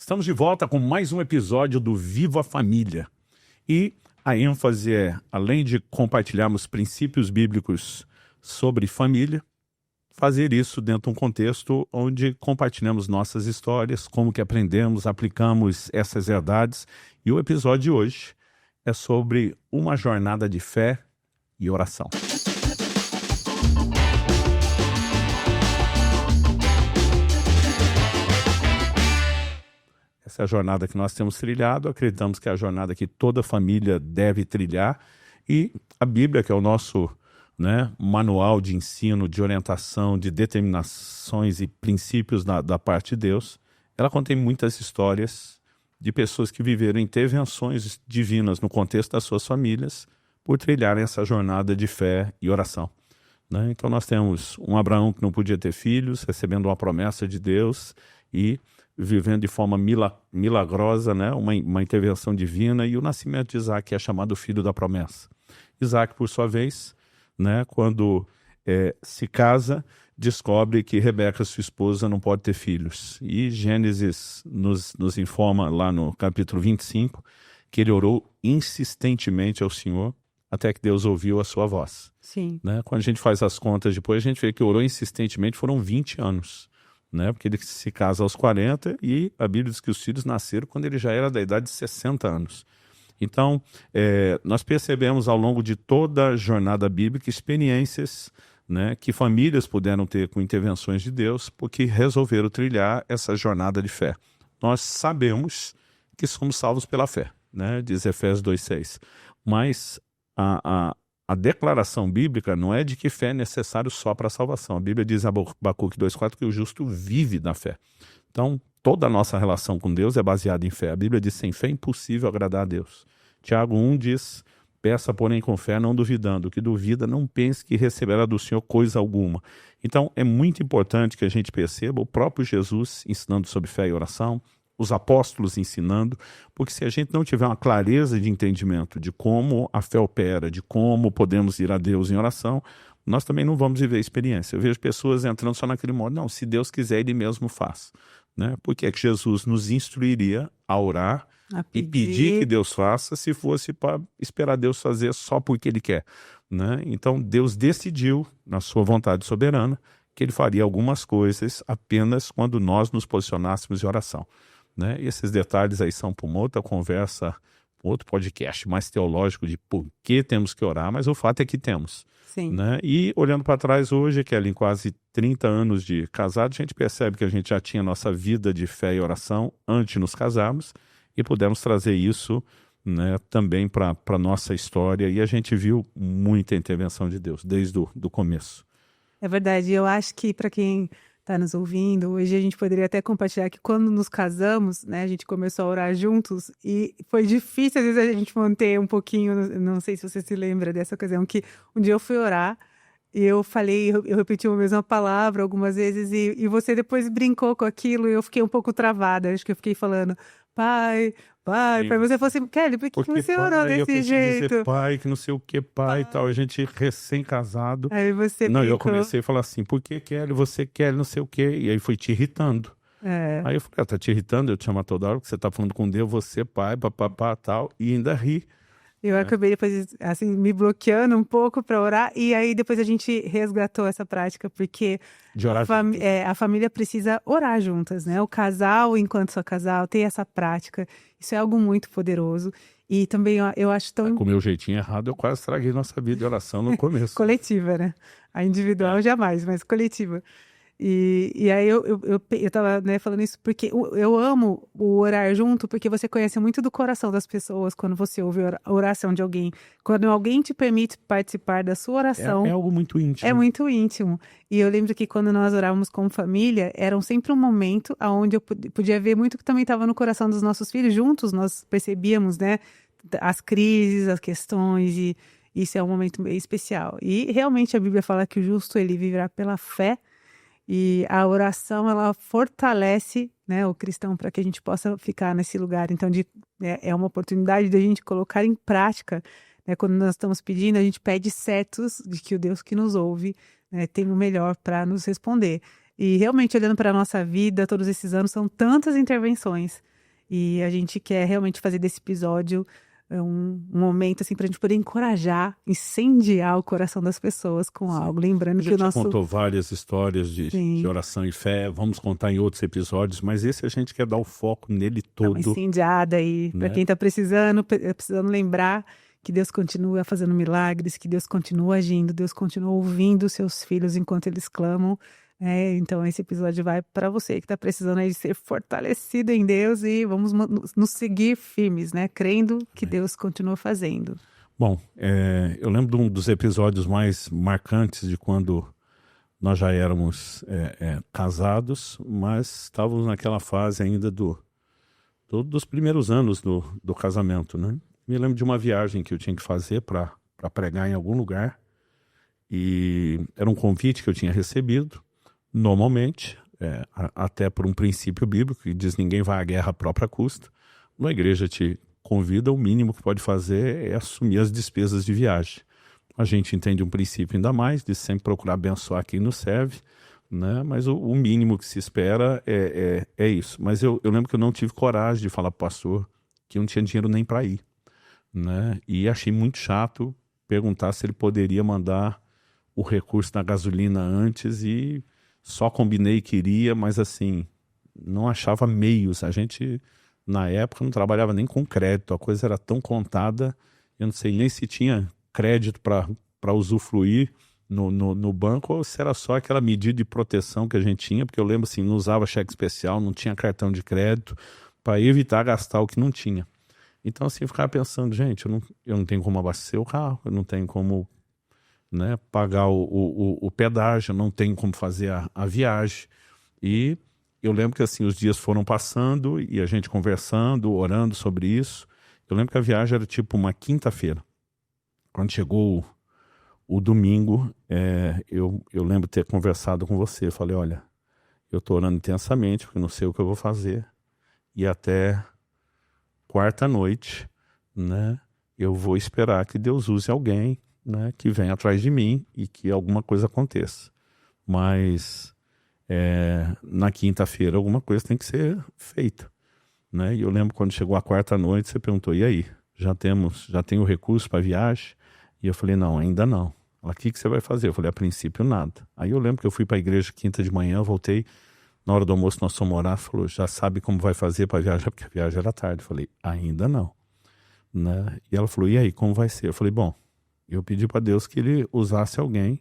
Estamos de volta com mais um episódio do Viva a Família. E a ênfase é, além de compartilharmos princípios bíblicos sobre família, fazer isso dentro de um contexto onde compartilhamos nossas histórias, como que aprendemos, aplicamos essas verdades. E o episódio de hoje é sobre uma jornada de fé e oração. Essa é a jornada que nós temos trilhado, acreditamos que é a jornada que toda família deve trilhar, e a Bíblia, que é o nosso manual de ensino, de orientação, de determinações e princípios da parte de Deus, ela contém muitas histórias de pessoas que viveram intervenções divinas no contexto das suas famílias por trilharem essa jornada de fé e oração. Então nós temos um Abraão que não podia ter filhos, recebendo uma promessa de Deus e vivendo de forma milagrosa, uma intervenção divina, e o nascimento de Isaac, que é chamado filho da promessa. Isaac, por sua vez, quando se casa, descobre que Rebeca, sua esposa, não pode ter filhos. E Gênesis nos informa lá no capítulo 25 que ele orou insistentemente ao Senhor até que Deus ouviu a sua voz. Sim. Quando a gente faz as contas depois, a gente vê que orou insistentemente, foram 20 anos. Porque ele se casa aos 40 e a Bíblia diz que os filhos nasceram quando ele já era da idade de 60 anos. Então, nós percebemos ao longo de toda a jornada bíblica experiências que famílias puderam ter com intervenções de Deus porque resolveram trilhar essa jornada de fé. Nós sabemos que somos salvos pela fé, diz Efésios 2,6. Mas a declaração bíblica não é de que fé é necessário só para a salvação. A Bíblia diz em Abacuque 2,4 que o justo vive da fé. Então, toda a nossa relação com Deus é baseada em fé. A Bíblia diz: sem fé é impossível agradar a Deus. Tiago 1 diz: peça, porém, com fé, não duvidando. O que duvida, não pense que receberá do Senhor coisa alguma. Então, é muito importante que a gente perceba o próprio Jesus ensinando sobre fé e oração, os apóstolos ensinando, porque se a gente não tiver uma clareza de entendimento de como a fé opera, de como podemos ir a Deus em oração, nós também não vamos viver a experiência. Eu vejo pessoas entrando só naquele modo: não, se Deus quiser, Ele mesmo faz. Por que é que Jesus nos instruiria a orar e pedir que Deus faça, se fosse para esperar Deus fazer só porque Ele quer? Então Deus decidiu, na sua vontade soberana, que Ele faria algumas coisas apenas quando nós nos posicionássemos em oração. E esses detalhes aí são para uma outra conversa, outro podcast mais teológico de por que temos que orar, mas o fato é que temos. Sim. E olhando para trás hoje, Kelly, em quase 30 anos de casado, a gente percebe que a gente já tinha nossa vida de fé e oração antes de nos casarmos e pudemos trazer isso também para a nossa história, e a gente viu muita intervenção de Deus desde o começo. É verdade. Eu acho que para quem está nos ouvindo, hoje a gente poderia até compartilhar que quando nos casamos, a gente começou a orar juntos e foi difícil às vezes a gente manter um pouquinho, não sei se você se lembra dessa ocasião, que um dia eu fui orar e eu falei, eu repeti a mesma palavra algumas vezes e você depois brincou com aquilo e eu fiquei um pouco travada. Acho que eu fiquei falando: pai, para você falou assim: Kelly, por que você orou desse jeito? Dizer pai, que não sei o que, pai e tal. A gente recém-casado. Aí você Não, brincou. eu comecei a falar assim: por que Kelly, você quer não sei o que? E aí foi te irritando. Aí eu falei: tá te irritando? Eu te chamo toda hora que você tá falando com Deus, você pai, papapá, tal, e ainda ri. Eu acabei depois, assim, me bloqueando um pouco para orar, e aí depois a gente resgatou essa prática, porque de orar a família precisa orar juntas, O casal, enquanto só casal, tem essa prática. Isso é algo muito poderoso. E também eu acho tão... Com o meu jeitinho errado, eu quase estraguei nossa vida de oração no começo. Coletiva, A individual jamais, mas coletiva. E aí eu tava falando isso porque eu amo o orar junto, porque você conhece muito do coração das pessoas quando você ouve a oração de alguém. Quando alguém te permite participar da sua oração... É algo muito íntimo. É muito íntimo. E eu lembro que quando nós orávamos como família, era sempre um momento onde eu podia ver muito que também estava no coração dos nossos filhos. Juntos nós percebíamos, as crises, as questões, e isso é um momento bem especial. E realmente a Bíblia fala que o justo, ele viverá pela fé. E a oração, ela fortalece, o cristão para que a gente possa ficar nesse lugar. Então, é uma oportunidade de a gente colocar em prática. Quando nós estamos pedindo, a gente pede certos de que o Deus que nos ouve tem o melhor para nos responder. E realmente, olhando para a nossa vida, todos esses anos, são tantas intervenções E a gente quer realmente fazer desse episódio um momento assim para a gente poder encorajar, incendiar o coração das pessoas com algo. Lembrando A que o gente já nosso... contou várias histórias de Sim. oração e fé, vamos contar em outros episódios, mas esse a gente quer dar o foco nele Dá uma todo. incendiada aí, para né? quem está precisando lembrar que Deus continua fazendo milagres, que Deus continua agindo, Deus continua ouvindo os seus filhos enquanto eles clamam. Então esse episódio vai para você que está precisando aí de ser fortalecido em Deus e vamos nos seguir firmes, né? Crendo que Deus continua fazendo. Bom, eu lembro de um dos episódios mais marcantes de quando nós já éramos casados, mas estávamos naquela fase ainda dos primeiros anos do casamento, né? Me lembro de uma viagem que eu tinha que fazer para pregar em algum lugar e era um convite que eu tinha recebido. Normalmente, até por um princípio bíblico que diz ninguém vai à guerra à própria custa, uma igreja te convida, o mínimo que pode fazer é assumir as despesas de viagem. A gente entende um princípio ainda mais de sempre procurar abençoar quem nos serve, né? Mas o mínimo que se espera é isso. Mas eu lembro que eu não tive coragem de falar para o pastor que eu não tinha dinheiro nem para ir, né? E achei muito chato perguntar se ele poderia mandar o recurso da gasolina antes e só combinei que iria, mas assim, não achava meios. A gente, na época, não trabalhava nem com crédito, a coisa era tão contada, eu não sei nem se tinha crédito para usufruir no banco ou se era só aquela medida de proteção que a gente tinha, porque eu lembro assim, não usava cheque especial, não tinha cartão de crédito, para evitar gastar o que não tinha. Então assim, eu ficava pensando, gente, eu não tenho como abastecer o carro, eu não tenho como, né, pagar o pedágio, não tenho como fazer a viagem. E eu lembro que assim, os dias foram passando e a gente conversando, orando sobre isso. Eu lembro que a viagem era tipo uma quinta-feira. Quando chegou o domingo, eu lembro ter conversado com você. Eu falei, olha, eu tô orando intensamente porque não sei o que eu vou fazer. E até quarta-noite, né, eu vou esperar que Deus use alguém, né, que venha atrás de mim e que alguma coisa aconteça. Mas na quinta-feira alguma coisa tem que ser feita, né? E eu lembro quando chegou a quarta-noite, você perguntou, e aí? Já tem o recurso para viagem? E eu falei, não, ainda não. Ela, o que você vai fazer? Eu falei, a princípio nada. Aí eu lembro que eu fui para a igreja quinta de manhã, voltei, na hora do almoço nós fomos orar, falou, já sabe como vai fazer para viajar? Porque a viagem era tarde. Eu falei, ainda não, né? E ela falou, e aí, como vai ser? Eu falei, bom, eu pedi para Deus que ele usasse alguém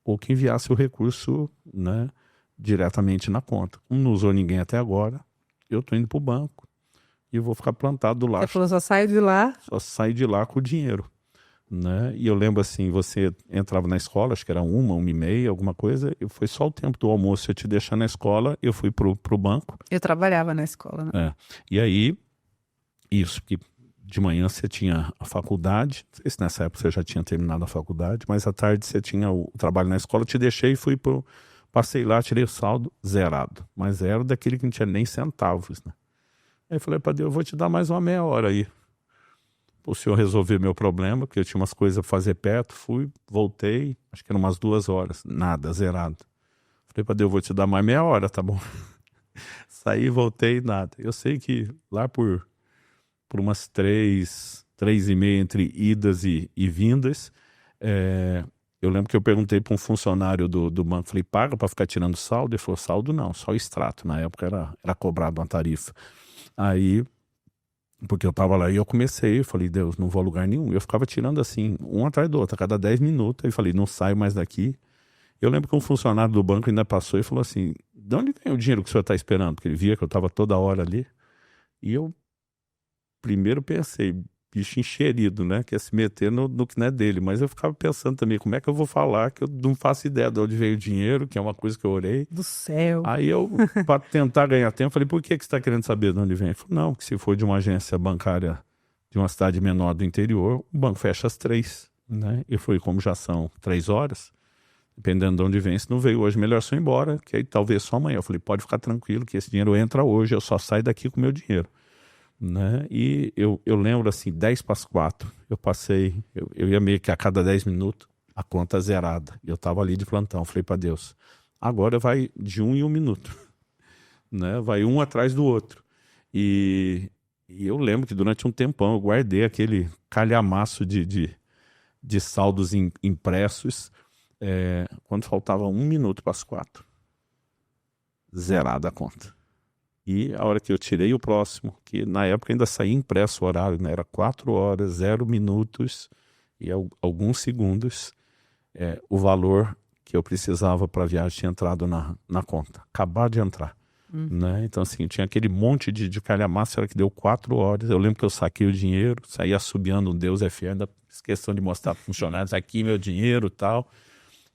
ou que enviasse o recurso, né, diretamente na conta. Como não usou ninguém até agora, eu tô indo pro banco e vou ficar plantado lá. Você falou, só saio de lá? Só saio de lá com o dinheiro, né? E eu lembro assim, você entrava na escola, acho que era 1h30, alguma coisa, e foi só o tempo do almoço eu te deixar na escola, eu fui pro banco. Eu trabalhava na escola, né? E aí, isso, que de manhã você tinha a faculdade, não sei se nessa época você já tinha terminado a faculdade, mas à tarde você tinha o trabalho na escola, eu te deixei e fui passei lá, tirei o saldo zerado, mas era daquele que não tinha nem centavos, né? Aí eu falei para Deus, eu vou te dar mais uma meia hora aí, o senhor resolver meu problema, porque eu tinha umas coisas para fazer perto, fui, voltei, acho que eram umas 2 horas, nada, zerado. Falei para Deus, eu vou te dar mais meia hora, tá bom? Saí, voltei, nada. Eu sei que lá por umas 3h30 entre idas e vindas, eu lembro que eu perguntei para um funcionário do banco, falei, paga para ficar tirando saldo? Ele falou, saldo não, só extrato. Na época era cobrado uma tarifa. Aí, porque eu tava lá e eu comecei, eu falei, Deus, não vou a lugar nenhum. Eu ficava tirando assim, um atrás do outro, a cada 10 minutos. Aí falei, não saio mais daqui. Eu lembro que um funcionário do banco ainda passou e falou assim, de onde vem o dinheiro que o senhor está esperando? Porque ele via que eu estava toda hora ali. E eu primeiro pensei, bicho encherido, né? Que ia se meter no que não é dele. Mas eu ficava pensando também, como é que eu vou falar que eu não faço ideia de onde veio o dinheiro, que é uma coisa que eu orei. Do céu. Aí eu, para tentar ganhar tempo, falei, por que você está querendo saber de onde vem? Ele falou, não, que se for de uma agência bancária de uma cidade menor do interior, o banco fecha às 3, né? E foi como já são 3 horas, dependendo de onde vem, se não veio hoje, melhor só ir embora, que aí talvez só amanhã. Eu falei, pode ficar tranquilo que esse dinheiro entra hoje, eu só saio daqui com o meu dinheiro. Né? E eu lembro assim, 10:04, eu passei, eu ia meio que a cada 10 minutos, a conta zerada. Eu tava ali de plantão, falei para Deus, agora vai de 1 em 1 minuto, né? Vai um atrás do outro. E eu lembro que durante um tempão eu guardei aquele calhamaço de saldos impressos, quando faltava 1 minuto para as 4. Zerada a conta. E a hora que eu tirei o próximo, que na época ainda saía impresso o horário, né? Era 4 horas, 0 minutos e alguns segundos, o valor que eu precisava para a viagem tinha entrado na conta. Acabado de entrar. Né? Então, assim, tinha aquele monte de calhamaço, era que deu 4 horas. Eu lembro que eu saquei o dinheiro, saí assobiando um Deus é fiel, ainda fiz questão de mostrar para funcionários aqui meu dinheiro e tal.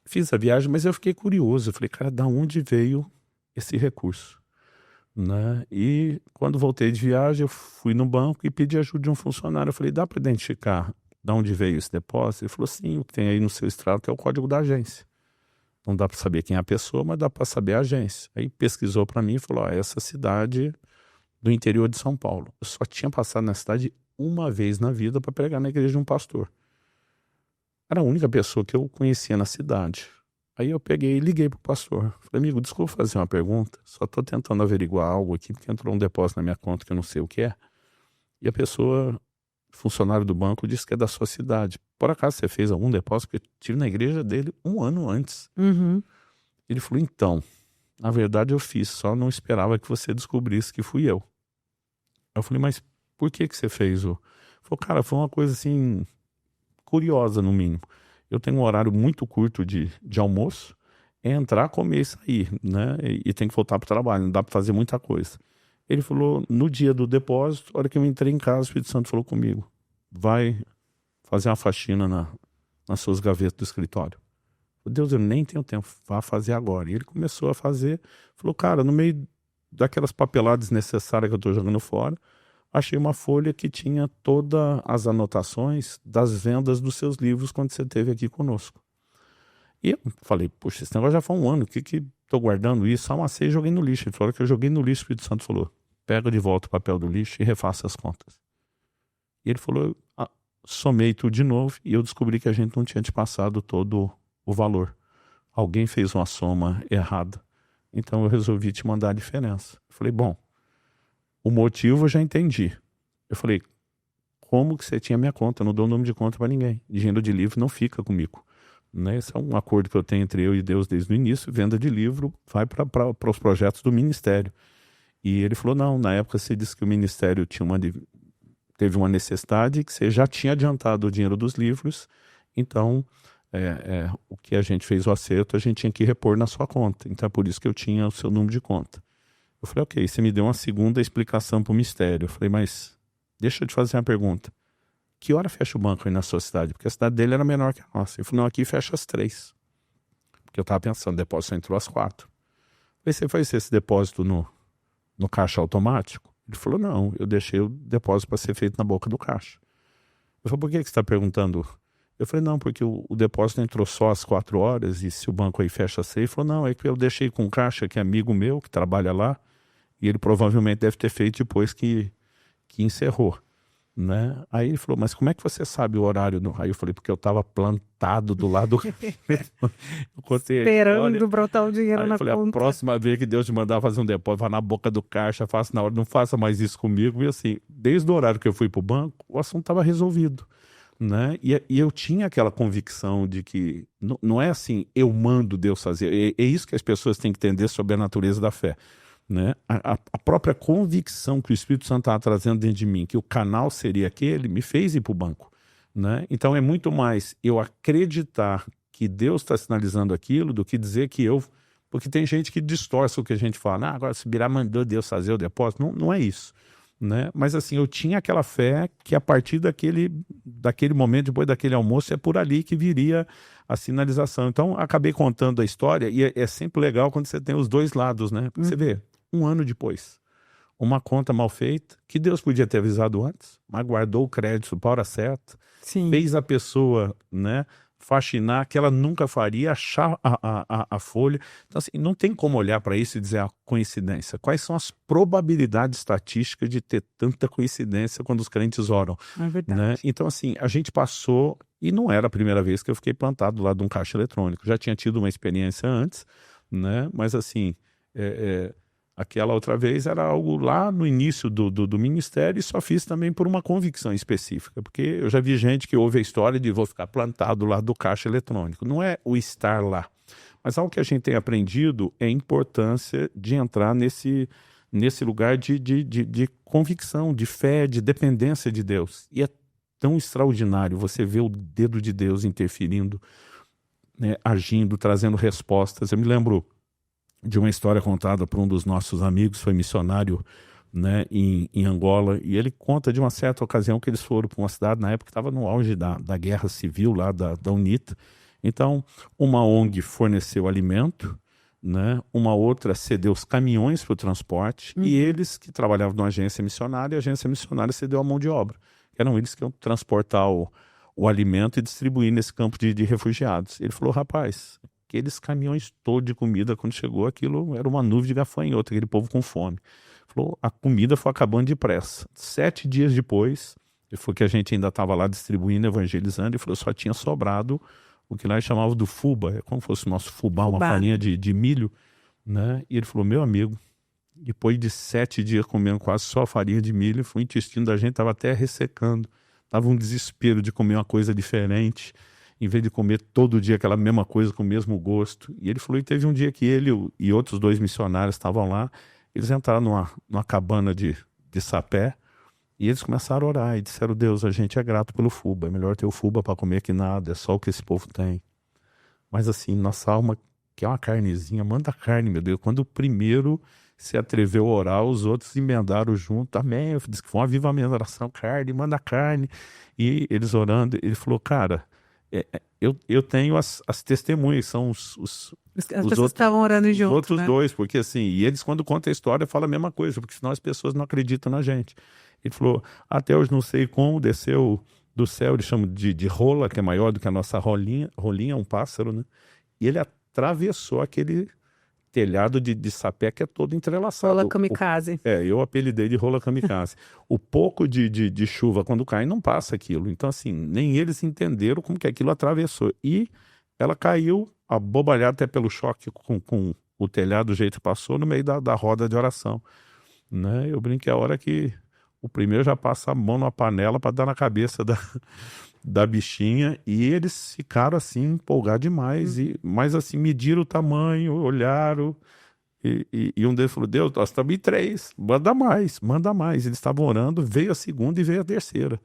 Fiz a viagem, mas eu fiquei curioso. Eu falei, cara, da onde veio esse recurso? Né? E quando voltei de viagem, eu fui no banco e pedi ajuda de um funcionário. Eu falei, dá para identificar de onde veio esse depósito? Ele falou, sim, o que tem aí no seu extrato é o código da agência. Não dá para saber quem é a pessoa, mas dá para saber a agência. Aí pesquisou para mim e falou, essa cidade do interior de São Paulo. Eu só tinha passado na cidade uma vez na vida para pregar na igreja de um pastor. Era a única pessoa que eu conhecia na cidade. Aí eu peguei e liguei pro pastor. Falei, amigo, desculpa fazer uma pergunta. Só tô tentando averiguar algo aqui, porque entrou um depósito na minha conta que eu não sei o que é. E a pessoa, funcionário do banco, disse que é da sua cidade. Por acaso você fez algum depósito? Porque eu estive na igreja dele 1 ano antes. Ele falou, então, na verdade eu fiz, só não esperava que você descobrisse que fui eu. Eu falei, mas por que você fez? Ele falou, cara, foi uma coisa assim, curiosa no mínimo. Eu tenho um horário muito curto de almoço, entrar, comer e sair, né? E tem que voltar para o trabalho, não dá para fazer muita coisa. Ele falou, no dia do depósito, a hora que eu entrei em casa, o Espírito Santo falou comigo, vai fazer uma faxina nas suas gavetas do escritório. Deus, eu nem tenho tempo, vá fazer agora. E ele começou a fazer, falou, cara, no meio daquelas papeladas desnecessárias que eu estou jogando fora, achei uma folha que tinha todas as anotações das vendas dos seus livros quando você esteve aqui conosco. E eu falei, puxa, esse negócio já foi 1 ano, o que estou guardando isso? Amassei e joguei no lixo. Ele falou que eu joguei no lixo, o Espírito Santo falou, pega de volta o papel do lixo e refaça as contas. E ele falou, somei tudo de novo e eu descobri que a gente não tinha te passado todo o valor. Alguém fez uma soma errada. Então eu resolvi te mandar a diferença. Eu falei, bom, o motivo eu já entendi. Eu falei, como que você tinha minha conta? Eu não dou nome de conta para ninguém. Dinheiro de livro não fica comigo. Né? Esse é um acordo que eu tenho entre eu e Deus desde o início. Venda de livro vai para os projetos do ministério. E ele falou, não, na época você disse que o ministério teve uma necessidade, que você já tinha adiantado o dinheiro dos livros, então o que a gente fez o acerto, a gente tinha que repor na sua conta. Então é por isso que eu tinha o seu número de conta. Eu falei, ok, você me deu uma segunda explicação para o mistério. Eu falei, mas deixa eu te fazer uma pergunta. Que hora fecha o banco aí na sua cidade? Porque a cidade dele era menor que a nossa. Ele falou, não, aqui fecha às 3. Porque eu estava pensando, o depósito entrou às 4. Eu falei, você faz esse depósito no caixa automático? Ele falou, não, eu deixei o depósito para ser feito na boca do caixa. Eu falei, por que você está perguntando? Eu falei, não, porque o depósito entrou só às 4 horas e se o banco aí fecha às 6. Ele falou, não, é que eu deixei com um caixa que é amigo meu, que trabalha lá, e ele provavelmente deve ter feito depois que encerrou. Né? Aí ele falou, mas como é que você sabe o horário? Aí eu falei, porque eu estava plantado do lado do esperando brotar o dinheiro na falei, conta. A próxima vez que Deus te mandar fazer um depósito, vá na boca do caixa, faça na hora, não faça mais isso comigo. E assim, desde o horário que eu fui para o banco, o assunto estava resolvido. Né? E eu tinha aquela convicção de que não é assim, eu mando Deus fazer. É isso que as pessoas têm que entender sobre a natureza da fé. Né? A própria convicção que o Espírito Santo estava trazendo dentro de mim, que o canal seria aquele, me fez ir para o banco. Né? Então é muito mais eu acreditar que Deus está sinalizando aquilo do que dizer que eu... Porque tem gente que distorce o que a gente fala. Agora se Birá mandou Deus fazer o depósito. Não é isso. Né? Mas assim, eu tinha aquela fé que a partir daquele momento, depois daquele almoço, é por ali que viria a sinalização. Então acabei contando a história e é sempre legal quando você tem os dois lados, né? Porque você vê, 1 ano depois, uma conta mal feita, que Deus podia ter avisado antes, mas guardou o crédito para a hora certa, Sim. fez a pessoa, né, faxinar, que ela nunca faria, achar a folha. Então assim, não tem como olhar para isso e dizer a coincidência. Quais são as probabilidades estatísticas de ter tanta coincidência quando os crentes oram? É verdade. Né? Então assim, a gente passou, e não era a primeira vez que eu fiquei plantado lá de um caixa eletrônico. Já tinha tido uma experiência antes, né? Mas assim, Aquela outra vez era algo lá no início do ministério e só fiz também por uma convicção específica, porque eu já vi gente que ouve a história de vou ficar plantado lá do caixa eletrônico. Não é o estar lá, mas algo que a gente tem aprendido é a importância de entrar nesse lugar de convicção, de fé, de dependência de Deus. E é tão extraordinário você ver o dedo de Deus interferindo, né, agindo, trazendo respostas. Eu me lembro de uma história contada por um dos nossos amigos, foi missionário, né, em Angola, e ele conta de uma certa ocasião que eles foram para uma cidade, na época que estava no auge da guerra civil lá da UNITA. Então, uma ONG forneceu alimento, né, uma outra cedeu os caminhões para o transporte, e eles que trabalhavam numa agência missionária, a agência missionária cedeu a mão de obra. Eram eles que iam transportar o alimento e distribuir nesse campo de refugiados. Ele falou, rapaz, aqueles caminhões todos de comida, quando chegou, aquilo era uma nuvem de gafanhoto, aquele povo com fome. Ele falou, a comida foi acabando depressa. 7 dias depois, ele falou que a gente ainda estava lá distribuindo, evangelizando, ele falou, só tinha sobrado o que lá eles chamavam do fuba, é como se fosse o nosso fubá, uma farinha de milho, né? E ele falou, meu amigo, depois de 7 dias comendo quase só farinha de milho, o intestino da gente estava até ressecando, estava um desespero de comer uma coisa diferente, em vez de comer todo dia aquela mesma coisa com o mesmo gosto. E ele falou, e teve um dia que ele e outros 2 missionários estavam lá, eles entraram numa cabana de sapé, e eles começaram a orar e disseram, Deus, a gente é grato pelo fuba, é melhor ter o fuba para comer que nada, é só o que esse povo tem. Mas assim, nossa alma quer uma carnezinha, manda carne, meu Deus. Quando o primeiro se atreveu a orar, os outros emendaram junto, amém, disse que foi uma avivamento, oração, carne, manda carne. E eles orando, ele falou, cara, eu tenho as testemunhas, são as pessoas estavam orando junto, outros, né? 2, porque assim, e eles quando contam a história falam a mesma coisa, porque senão as pessoas não acreditam na gente. Ele falou, até hoje não sei como, desceu do céu, eles chamam de rola, que é maior do que a nossa rolinha é um pássaro, né? E ele atravessou aquele telhado de sapé que é todo entrelaçado. Rola kamikaze. Eu apelidei de rola kamikaze. O pouco de chuva quando cai não passa aquilo. Então assim, nem eles entenderam como que aquilo atravessou. E ela caiu, abobalhada até pelo choque com o telhado, do jeito que passou, no meio da roda de oração. Né? Eu brinquei a hora que o primeiro já passa a mão na panela para dar na cabeça da bichinha, e eles ficaram assim empolgados demais, mas assim mediram o tamanho, olharam, e um deles falou, Deus, nós estamos em 3, manda mais. Eles estavam orando, veio a segunda e veio a terceira,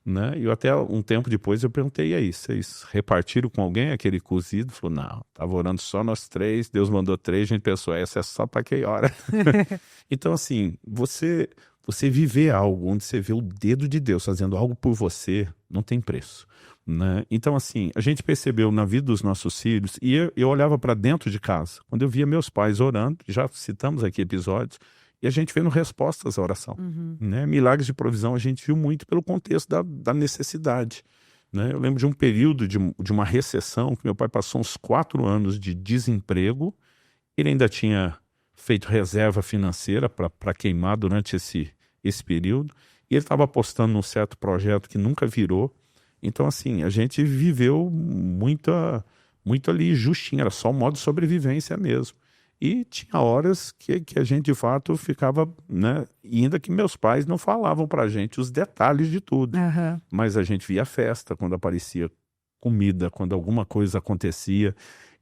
né? E até um tempo depois eu perguntei, e aí, vocês repartiram com alguém aquele cozido? Falou, não, estava orando só nós 3, Deus mandou 3, a gente pensou, essa é só para quem ora. Então assim, você viver algo onde você vê o dedo de Deus fazendo algo por você, não tem preço, né? Então assim, a gente percebeu na vida dos nossos filhos, e eu olhava para dentro de casa, quando eu via meus pais orando, já citamos aqui episódios, e a gente vendo respostas à oração, né? Milagres de provisão a gente viu muito pelo contexto da necessidade, né? Eu lembro de um período de uma recessão, que meu pai passou uns 4 anos de desemprego, ele ainda tinha feito reserva financeira para queimar durante esse período, e ele estava apostando num certo projeto que nunca virou. Então assim, a gente viveu muito ali justinho, era só um modo de sobrevivência mesmo. E tinha horas que a gente de fato ficava, né, e ainda que meus pais não falavam pra gente os detalhes de tudo, mas a gente via festa quando aparecia comida, quando alguma coisa acontecia.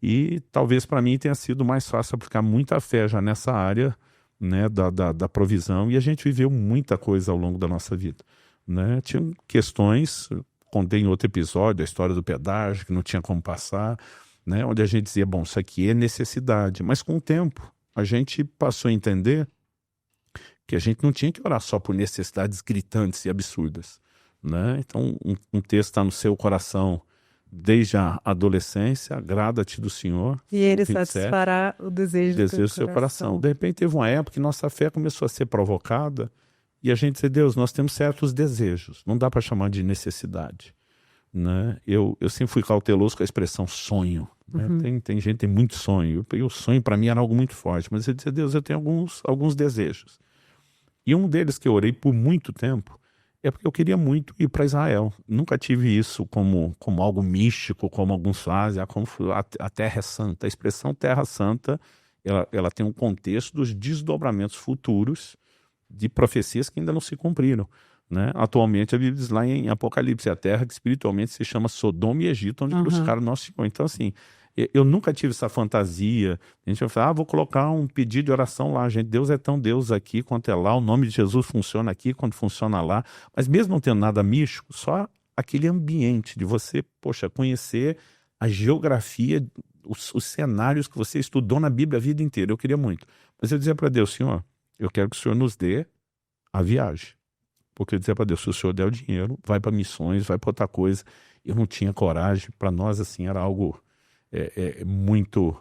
E talvez para mim tenha sido mais fácil aplicar muita fé já nessa área, né, da provisão, e a gente viveu muita coisa ao longo da nossa vida, né? Tinha questões, contei em outro episódio, a história do pedágio, que não tinha como passar, né, onde a gente dizia, bom, isso aqui é necessidade, mas com o tempo a gente passou a entender que a gente não tinha que orar só por necessidades gritantes e absurdas, né? Então um texto está no seu coração desde a adolescência, agrada-te do Senhor. E ele satisfará o desejo do seu coração. De repente teve uma época que nossa fé começou a ser provocada e a gente disse, Deus, nós temos certos desejos, não dá para chamar de necessidade, né? Eu sempre fui cauteloso com a expressão sonho, né? Tem gente que tem muito sonho, e o sonho para mim era algo muito forte, mas eu disse, Deus, eu tenho alguns desejos. E um deles que eu orei por muito tempo é porque eu queria muito ir para Israel. Nunca tive isso como algo místico, como alguns fazem, como a Terra é Santa. A expressão Terra Santa ela tem um contexto dos desdobramentos futuros de profecias que ainda não se cumpriram, né? Atualmente a Bíblia diz lá em Apocalipse, a terra que espiritualmente se chama Sodoma e Egito, onde crucificaram o nosso Senhor. Então, assim, eu nunca tive essa fantasia. A gente vai falar, vou colocar um pedido de oração lá, gente. Deus é tão Deus aqui quanto é lá. O nome de Jesus funciona aqui quanto funciona lá. Mas mesmo não tendo nada místico, só aquele ambiente de você, poxa, conhecer a geografia, os cenários que você estudou na Bíblia a vida inteira. Eu queria muito. Mas eu dizia para Deus, Senhor, eu quero que o Senhor nos dê a viagem. Porque eu dizia para Deus, se o Senhor der o dinheiro, vai para missões, vai para outra coisa. Eu não tinha coragem. Para nós, assim, era algo muito,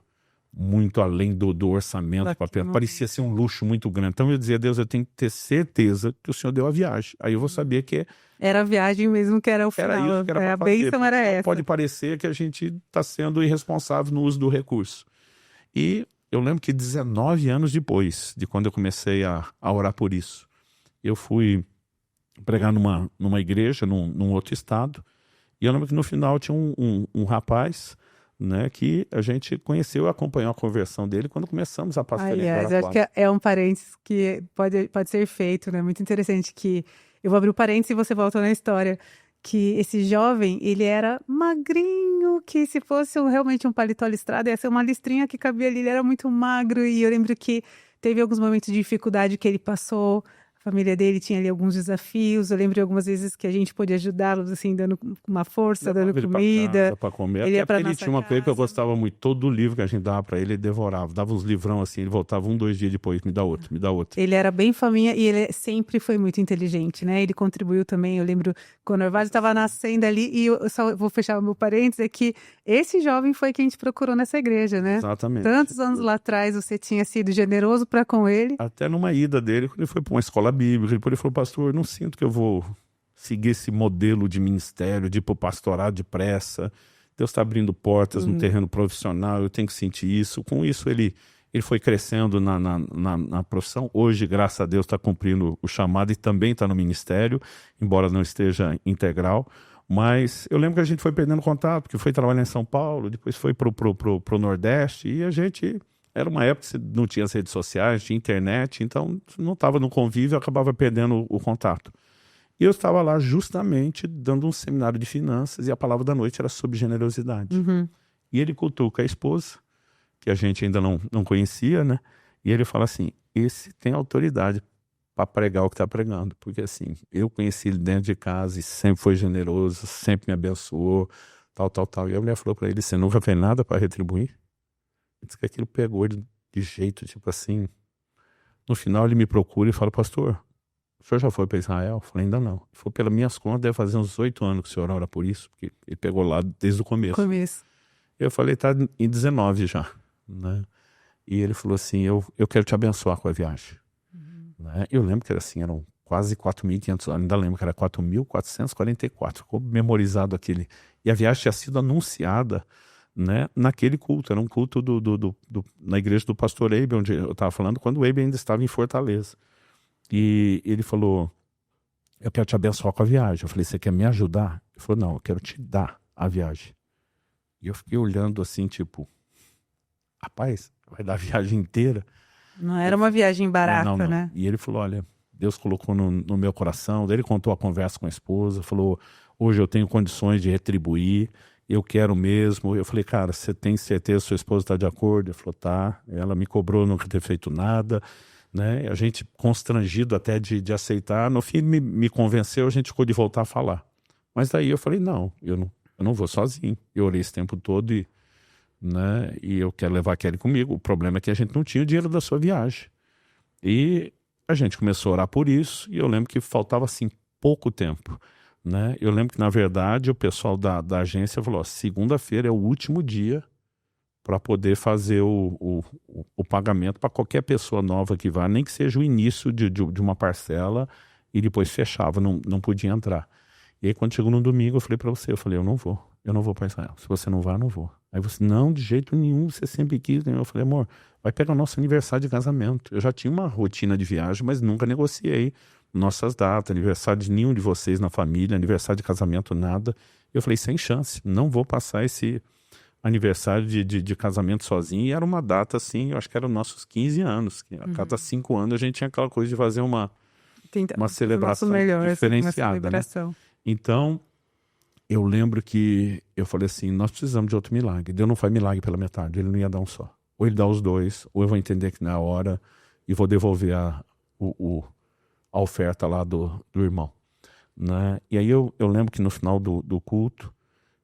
muito além do orçamento. Parecia ser um luxo muito grande. Então eu dizia, Deus, eu tenho que ter certeza que o Senhor deu a viagem. Aí eu vou saber que era a viagem mesmo que era o final. Era isso que era a bênção era essa. Pode parecer que a gente está sendo irresponsável no uso do recurso. E eu lembro que 19 anos depois de quando eu comecei a orar por isso, eu fui pregar numa igreja, num outro estado, e eu lembro que no final tinha um rapaz, né, que a gente conheceu e acompanhou a conversão dele quando começamos a pastorear. Acho que é um parênteses que pode ser feito, né? Muito interessante que eu vou abrir o parênteses e você volta na história, que esse jovem, ele era magrinho, que se fosse realmente um paletó listrado, ia ser uma listrinha que cabia ali, ele era muito magro, e eu lembro que teve alguns momentos de dificuldade que ele passou. A família dele tinha ali alguns desafios. Eu lembro de algumas vezes que a gente pôde ajudá-los, assim, dando uma força, dando comida. Pra comer. Ele ia pra ele tinha uma coisa que eu gostava muito. Todo livro que a gente dava pra ele, ele devorava. Dava uns livrão assim, ele voltava 2 dias depois. Me dá outro, me dá outro. Ele era bem faminha e ele sempre foi muito inteligente, né? Ele contribuiu também. Eu lembro quando o Orvalho estava nascendo ali, e eu só vou fechar o meu parênteses, é que esse jovem foi quem a gente procurou nessa igreja, né? Exatamente. Tantos anos lá atrás você tinha sido generoso para com ele. Até numa ida dele, quando ele foi para uma escola bíblica, ele falou, pastor, eu não sinto que eu vou seguir esse modelo de ministério, de ir para o pastorado depressa. Deus está abrindo portas no terreno profissional, eu tenho que sentir isso. Com isso, ele foi crescendo na profissão. Hoje, graças a Deus, está cumprindo o chamado e também está no ministério, embora não esteja integral. Mas eu lembro que a gente foi perdendo contato, porque foi trabalhar em São Paulo, depois foi para o Nordeste, e a gente... Era uma época que não tinha as redes sociais, tinha internet, então não estava no convívio, eu acabava perdendo o contato. E eu estava lá justamente dando um seminário de finanças, e a palavra da noite era sobre generosidade. E ele cutuca a esposa, que a gente ainda não conhecia, né? E ele fala assim, esse tem autoridade para pregar o que está pregando. Porque assim, eu conheci ele dentro de casa e sempre foi generoso, sempre me abençoou, tal. E a mulher falou para ele, você nunca fez nada para retribuir? Diz que aquilo pegou ele de jeito, tipo assim. No final ele me procura e fala, pastor, o senhor já foi para Israel? Eu falei, ainda não. Ele falou, pelas minhas contas, deve fazer uns 8 anos que o senhor ora por isso, porque ele pegou lá desde o começo. Eu falei, tá em 19 já, né? E ele falou assim, eu quero te abençoar com a viagem. Né? Eu lembro que era assim, eram quase 4.500, ainda lembro que era 4.444, ficou memorizado aquele. E a viagem tinha sido anunciada, né, naquele culto, era um culto na igreja do pastor Eibe, onde eu estava falando, quando o Eibe ainda estava em Fortaleza. E ele falou, eu quero te abençoar com a viagem. Eu falei, você quer me ajudar? Ele falou, não, eu quero te dar a viagem. E eu fiquei olhando assim, tipo, rapaz, vai dar a viagem inteira? Não era uma viagem barata, não. né? E ele falou, olha, Deus colocou no meu coração. Daí ele contou a conversa com a esposa, falou, hoje eu tenho condições de retribuir, eu quero mesmo. Eu falei, cara, você tem certeza que sua esposa está de acordo? Ele falou, tá. Ela me cobrou não ter feito nada, né? A gente constrangido até de aceitar. No fim me convenceu, a gente ficou de voltar a falar. Mas daí eu falei, não, eu não vou sozinho. Eu orei esse tempo todo né, e eu quero levar a Kelly comigo. O problema é que a gente não tinha o dinheiro da sua viagem. E a gente começou a orar por isso, e eu lembro que faltava assim pouco tempo. Né? Eu lembro que, na verdade, o pessoal da agência falou, segunda-feira é o último dia para poder fazer o pagamento para qualquer pessoa nova que vá, nem que seja o início de uma parcela, e depois fechava, não podia entrar. E aí, quando chegou no domingo, eu falei para você, eu não vou para Israel. Se você não vai, eu não vou. Aí você, não, de jeito nenhum, você sempre quis. Eu falei, amor, vai pegar o nosso aniversário de casamento. Eu já tinha uma rotina de viagem, mas nunca negociei nossas datas, aniversário de nenhum de vocês na família, aniversário de casamento, nada. Eu falei, sem chance, não vou passar esse aniversário de casamento sozinho, e era uma data assim, eu acho que eram nossos 15 anos. Que a cada 5 anos a gente tinha aquela coisa de fazer uma celebração melhor, assim, uma diferenciada, né? celebração. Então, eu lembro que eu falei assim, nós precisamos de outro milagre. Deus não faz milagre pela metade, ele não ia dar um só. Ou ele dá os dois, ou eu vou entender que não é a hora e vou devolver a oferta lá do irmão, né? E aí eu lembro que no final do culto,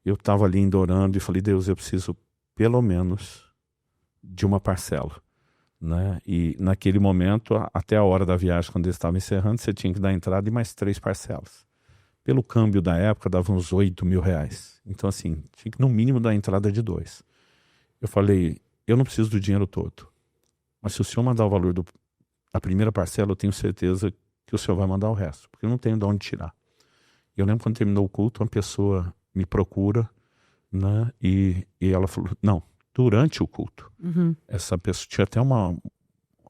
eu estava ali indo orando e falei, Deus, eu preciso pelo menos de uma parcela, né? E naquele momento, até a hora da viagem, quando eles estavam encerrando, você tinha que dar entrada e mais 3 parcelas. Pelo câmbio da época, dava uns R$8.000. Então, assim, tinha que no mínimo dar entrada de 2. Eu falei, eu não preciso do dinheiro todo, mas se o senhor mandar o valor da primeira parcela, eu tenho certeza que o senhor vai mandar o resto, porque eu não tenho de onde tirar. Eu lembro quando terminou o culto, uma pessoa me procura, né? E ela falou, não, durante o culto. Essa pessoa tinha até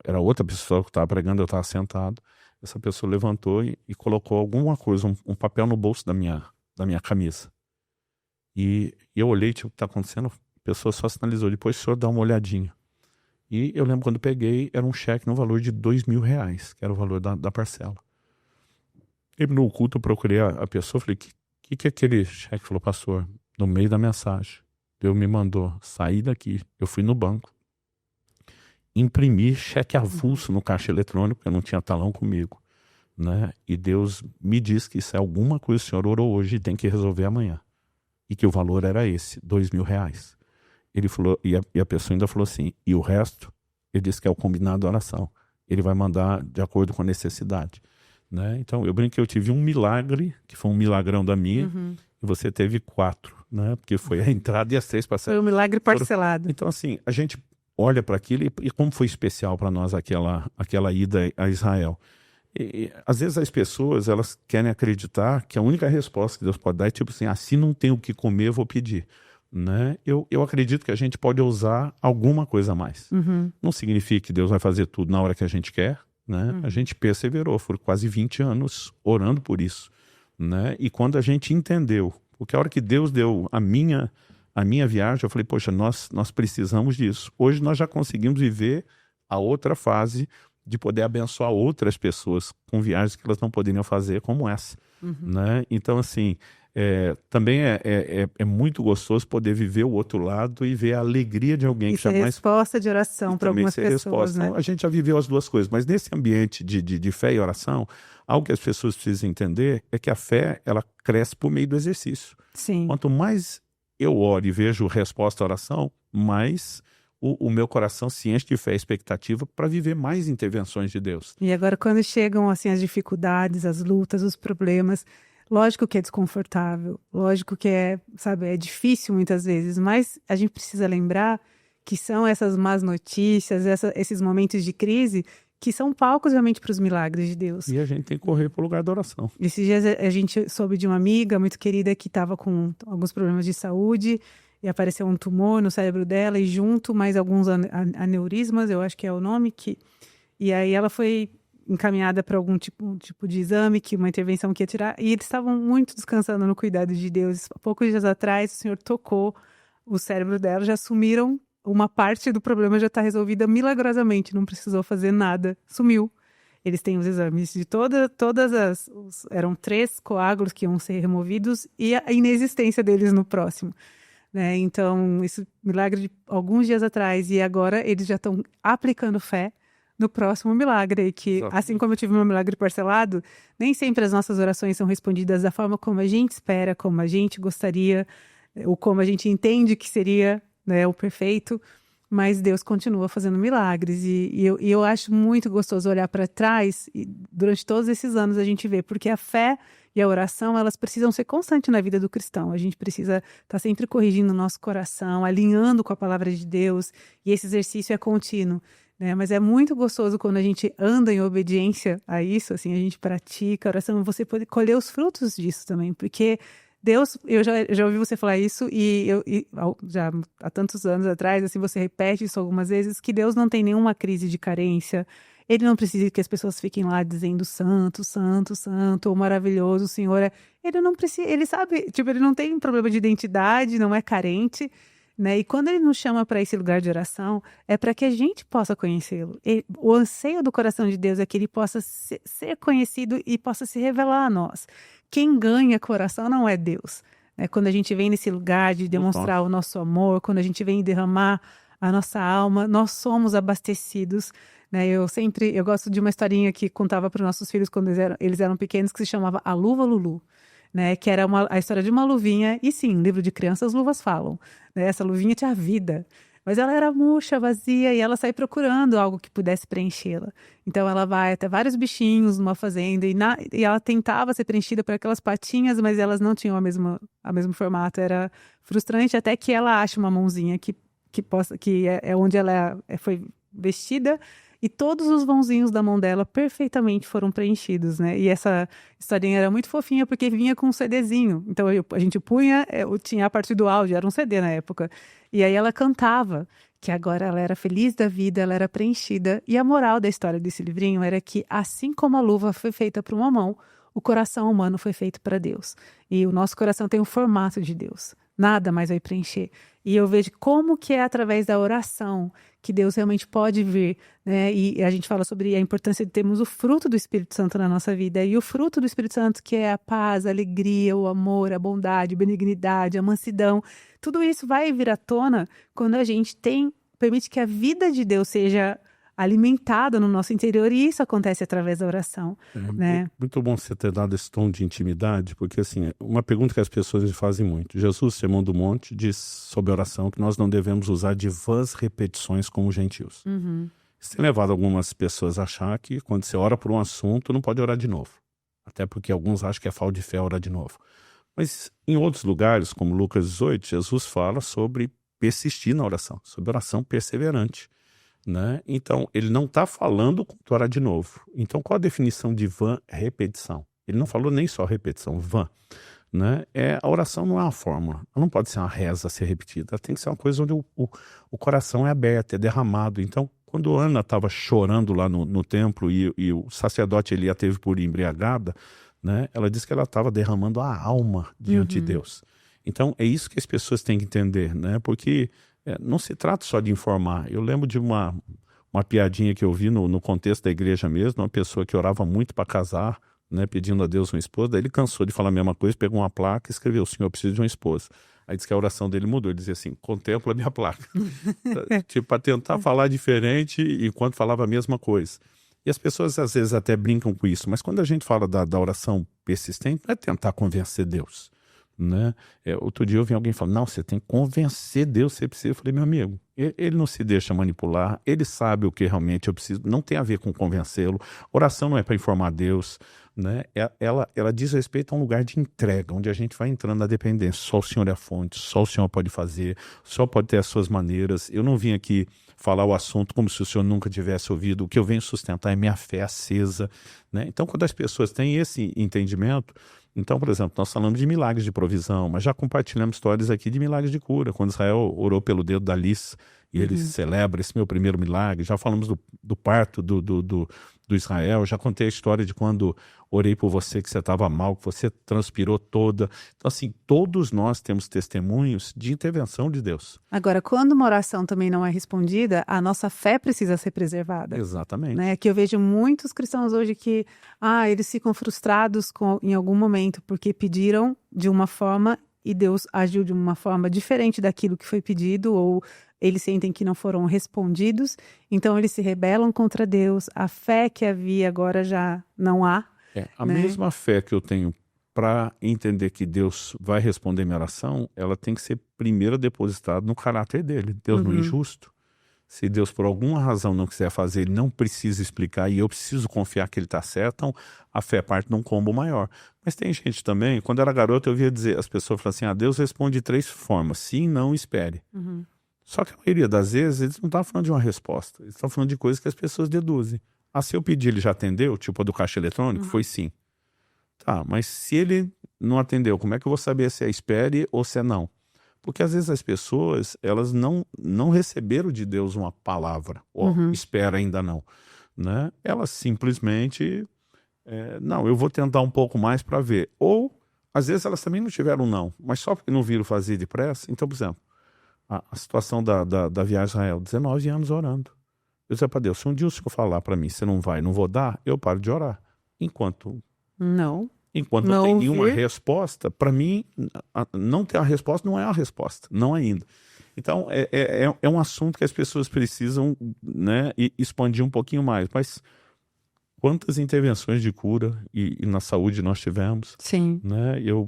era outra pessoa que estava pregando, eu estava sentado. Essa pessoa levantou e colocou alguma coisa, um papel no bolso da minha camisa. E eu olhei, tipo, o que está acontecendo? A pessoa só sinalizou, depois o senhor dá uma olhadinha. E eu lembro quando peguei, era um cheque no valor de R$2.000, que era o valor da parcela. E no culto eu procurei a pessoa, falei, que é aquele cheque? Falou, pastor, no meio da mensagem, Deus me mandou sair daqui. Eu fui no banco, imprimi cheque avulso no caixa eletrônico, eu não tinha talão comigo, né? E Deus me disse que isso é alguma coisa que o senhor orou hoje e tem que resolver amanhã. E que o valor era esse, R$2.000. Ele falou, e a pessoa ainda falou assim, e o resto, ele disse que é o combinado da oração. Ele vai mandar de acordo com a necessidade, né? Então, eu brinquei, eu tive um milagre, que foi um milagrão da minha, e você teve 4, né? Porque foi a entrada e as 3 parcelas. Foi um milagre parcelado. Então, assim, a gente olha para aquilo e como foi especial para nós aquela ida a Israel. E, às vezes as pessoas, elas querem acreditar que a única resposta que Deus pode dar é tipo assim, se não tem o que comer, eu vou pedir, né? Eu acredito que a gente pode usar alguma coisa a mais. Não significa que Deus vai fazer tudo na hora que a gente quer, né? A gente perseverou, foram quase 20 anos orando por isso, né? E quando a gente entendeu, porque a hora que Deus deu a minha viagem, eu falei, poxa, nós precisamos disso. Hoje nós já conseguimos viver a outra fase de poder abençoar outras pessoas com viagens que elas não poderiam fazer, como essa, né? Então, assim, também é muito gostoso poder viver o outro lado e ver a alegria de alguém que jamais... resposta de oração para algumas pessoas, né? Então, a gente já viveu as duas coisas, mas nesse ambiente de fé e oração, algo que as pessoas precisam entender é que a fé, ela cresce por meio do exercício. Sim. Quanto mais eu oro e vejo resposta à oração, mais o meu coração se enche de fé e expectativa para viver mais intervenções de Deus. E agora, quando chegam assim as dificuldades, as lutas, os problemas, lógico que é desconfortável, lógico que é difícil muitas vezes, mas a gente precisa lembrar que são essas más notícias, esses momentos de crise que são palcos realmente para os milagres de Deus. E a gente tem que correr para o lugar da oração. Esses dias a gente soube de uma amiga muito querida que estava com alguns problemas de saúde e apareceu um tumor no cérebro dela e junto mais alguns aneurismas, eu acho que é o nome, e aí ela foi encaminhada para algum tipo de exame, uma intervenção que ia tirar, e eles estavam muito descansando no cuidado de Deus. Poucos dias atrás, o Senhor tocou o cérebro dela, já sumiram, uma parte do problema já está resolvida milagrosamente, não precisou fazer nada, sumiu. Eles têm os exames de eram 3 coágulos que iam ser removidos e a inexistência deles no próximo, né? Então, esse milagre de alguns dias atrás, e agora eles já estão aplicando fé no próximo milagre, que assim como eu tive meu milagre parcelado, nem sempre as nossas orações são respondidas da forma como a gente espera, como a gente gostaria, ou como a gente entende que seria, né, o perfeito, mas Deus continua fazendo milagres, e eu acho muito gostoso olhar para trás, e durante todos esses anos a gente vê, porque a fé e a oração, elas precisam ser constantes na vida do cristão. A gente precisa estar sempre corrigindo o nosso coração, alinhando com a palavra de Deus, e esse exercício é contínuo, né? Mas é muito gostoso quando a gente anda em obediência a isso, assim, a gente pratica a oração, você pode colher os frutos disso também, porque Deus, eu já ouvi você falar isso, já há tantos anos atrás, assim, você repete isso algumas vezes, que Deus não tem nenhuma crise de carência. Ele não precisa que as pessoas fiquem lá dizendo santo, santo, santo, ou maravilhoso o Senhor é. Ele não precisa, ele sabe, ele não tem problema de identidade, não é carente, né? E quando ele nos chama para esse lugar de oração, é para que a gente possa conhecê-lo. O anseio do coração de Deus é que ele possa ser conhecido e possa se revelar a nós. Quem ganha coração não é Deus, né? Quando a gente vem nesse lugar de demonstrar o nosso amor, quando a gente vem derramar a nossa alma, nós somos abastecidos, né? Eu gosto de uma historinha que contava para os nossos filhos quando eles eram pequenos, que se chamava A Luva Lulu, né? Que era a história de uma luvinha, e sim, livro de criança, as luvas falam, né? Essa luvinha tinha vida, mas ela era murcha, vazia, e ela sai procurando algo que pudesse preenchê-la. Então ela vai até vários bichinhos numa fazenda, e ela tentava ser preenchida por aquelas patinhas, mas elas não tinham o mesmo formato. Era frustrante, até que ela acha uma mãozinha que é onde ela foi vestida, e todos os vãozinhos da mão dela perfeitamente foram preenchidos, né? E essa historinha era muito fofinha porque vinha com um CDzinho. Então a gente punha, tinha a parte do áudio, era um CD na época. E aí ela cantava que agora ela era feliz da vida, ela era preenchida. E a moral da história desse livrinho era que, assim como a luva foi feita para uma mão, o coração humano foi feito para Deus. E o nosso coração tem o formato de Deus. Nada mais vai preencher. E eu vejo como que é através da oração que Deus realmente pode vir, né? E a gente fala sobre a importância de termos o fruto do Espírito Santo na nossa vida. E o fruto do Espírito Santo, que é a paz, a alegria, o amor, a bondade, a benignidade, a mansidão. Tudo isso vai vir à tona quando a gente permite que a vida de Deus seja alimentada no nosso interior, e isso acontece através da oração, né? Muito bom você ter dado esse tom de intimidade, porque assim, uma pergunta que as pessoas me fazem muito: Jesus, Sermão do Monte, diz sobre oração que nós não devemos usar de vãs repetições como gentios. Isso tem levado algumas pessoas a achar que quando você ora por um assunto, não pode orar de novo. Até porque alguns acham que é falta de fé orar de novo. Mas em outros lugares, como Lucas 18, Jesus fala sobre persistir na oração, sobre oração perseverante, né? Então, ele não está falando com tu orar de novo. Então, qual a definição de vã repetição? Ele não falou nem só repetição, vã, né? A oração não é uma fórmula, ela não pode ser uma reza a ser repetida, ela tem que ser uma coisa onde o coração é aberto, é derramado. Então, quando Ana estava chorando lá no templo e o sacerdote ele a teve por embriagada, né? Ela disse que ela estava derramando a alma diante de Deus. Então, é isso que as pessoas têm que entender, né? Porque não se trata só de informar. Eu lembro de uma piadinha que eu vi no contexto da igreja mesmo, uma pessoa que orava muito para casar, né, pedindo a Deus uma esposa. Daí ele cansou de falar a mesma coisa, pegou uma placa e escreveu: "Senhor, eu preciso de uma esposa". Aí disse que a oração dele mudou, ele dizia assim: "Contempla a minha placa". Tipo, para tentar falar diferente enquanto falava a mesma coisa. E as pessoas às vezes até brincam com isso, mas quando a gente fala da oração persistente, não é tentar convencer Deus, né? Outro dia eu vi alguém falando: "Não, você tem que convencer Deus, você precisa". Eu falei: "Meu amigo, ele não se deixa manipular, ele sabe o que realmente eu preciso, não tem a ver com convencê-lo. Oração não é para informar Deus, né? Ela diz respeito a um lugar de entrega, onde a gente vai entrando na dependência. Só o Senhor é a fonte, só o Senhor pode fazer, só pode ter as suas maneiras. Eu não vim aqui falar o assunto como se o Senhor nunca tivesse ouvido. O que eu venho sustentar é minha fé acesa", né? Então, quando as pessoas têm esse entendimento, então, por exemplo, nós falamos de milagres de provisão, mas já compartilhamos histórias aqui de milagres de cura. Quando Israel orou pelo dedo da Alice, e ele celebra esse meu primeiro milagre. Já falamos do parto do Israel. Já contei a história de quando orei por você, que você estava mal, que você transpirou toda. Então, assim, todos nós temos testemunhos de intervenção de Deus. Agora, quando uma oração também não é respondida, a nossa fé precisa ser preservada. Exatamente. Né? Que eu vejo muitos cristãos hoje que eles ficam frustrados em algum momento porque pediram de uma forma e Deus agiu de uma forma diferente daquilo que foi pedido, ou eles sentem que não foram respondidos, então eles se rebelam contra Deus. A fé que havia agora já não há. A mesma fé que eu tenho para entender que Deus vai responder minha oração, ela tem que ser primeiro depositada no caráter dele. Deus não é injusto. Se Deus por alguma razão não quiser fazer, ele não precisa explicar, e eu preciso confiar que ele está certo. Então a fé parte de um combo maior. Mas tem gente também, quando era garoto eu via dizer, as pessoas falam assim: Deus responde de 3 formas: sim, não, espere. Só que a maioria das vezes eles não estão falando de uma resposta, eles estão falando de coisas que as pessoas deduzem. Se eu pedir, ele já atendeu? Tipo a do caixa eletrônico? Foi sim. Tá, mas se ele não atendeu, como é que eu vou saber se é espere ou se é não? Porque às vezes as pessoas, elas não receberam de Deus uma palavra, ou espera ainda não, né? Elas simplesmente, não, eu vou tentar um pouco mais para ver. Ou, às vezes elas também não tiveram não, mas só porque não viram fazer depressa. Então, por exemplo, a situação da viagem a Israel, 19 anos orando. Eu disse para Deus, se um dia o Senhor falar para mim, você não vai, não vou dar, eu paro de orar. Enquanto Não não tem nenhuma ouvir. resposta, para mim, não ter a resposta não é a resposta, não ainda. Então, é um assunto que as pessoas precisam, né, expandir um pouquinho mais. Mas quantas intervenções de cura e na saúde nós tivemos, Sim. né? Eu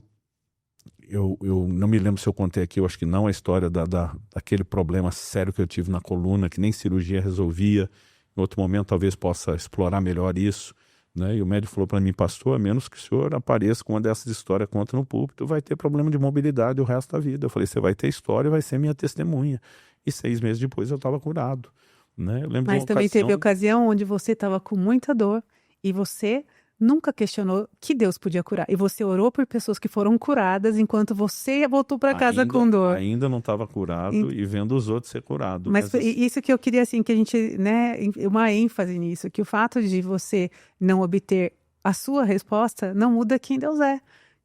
não me lembro se eu contei aqui, eu acho que não, a história daquele problema sério que eu tive na coluna, que nem cirurgia resolvia. Em outro momento talvez possa explorar melhor isso, né? E o médico falou para mim, pastor, a menos que o senhor apareça com uma dessas histórias contra no púlpito, vai ter problema de mobilidade o resto da vida. Eu falei, você vai ter história e vai ser minha testemunha. E 6 meses depois eu estava curado, né? Eu lembro de Mas uma também teve ocasião... ocasião onde você estava com muita dor e você nunca questionou que Deus podia curar. E você orou por pessoas que foram curadas enquanto você voltou para casa com dor. Ainda não estava curado e vendo os outros ser curado. Mas isso que eu queria, assim, que a gente, né, uma ênfase nisso, que o fato de você não obter a sua resposta não muda quem Deus é.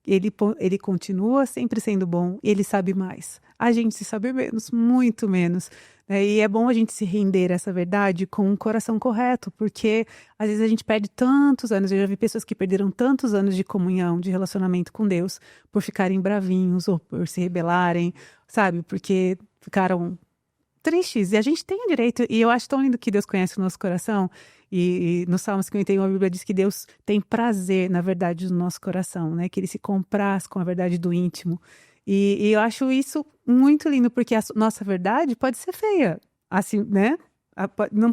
Ele continua sempre sendo bom, ele sabe mais. A gente se sabe menos, muito menos, né? E é bom a gente se render a essa verdade com um coração correto, porque às vezes a gente perde tantos anos. Eu já vi pessoas que perderam tantos anos de comunhão, de relacionamento com Deus, por ficarem bravinhos ou por se rebelarem, sabe? Porque ficaram tristes, e a gente tem o direito, e eu acho tão lindo que Deus conhece o nosso coração, e no Salmo 51 a Bíblia diz que Deus tem prazer na verdade do nosso coração, né, que ele se compraz com a verdade do íntimo, e eu acho isso muito lindo, porque a nossa verdade pode ser feia, assim, né,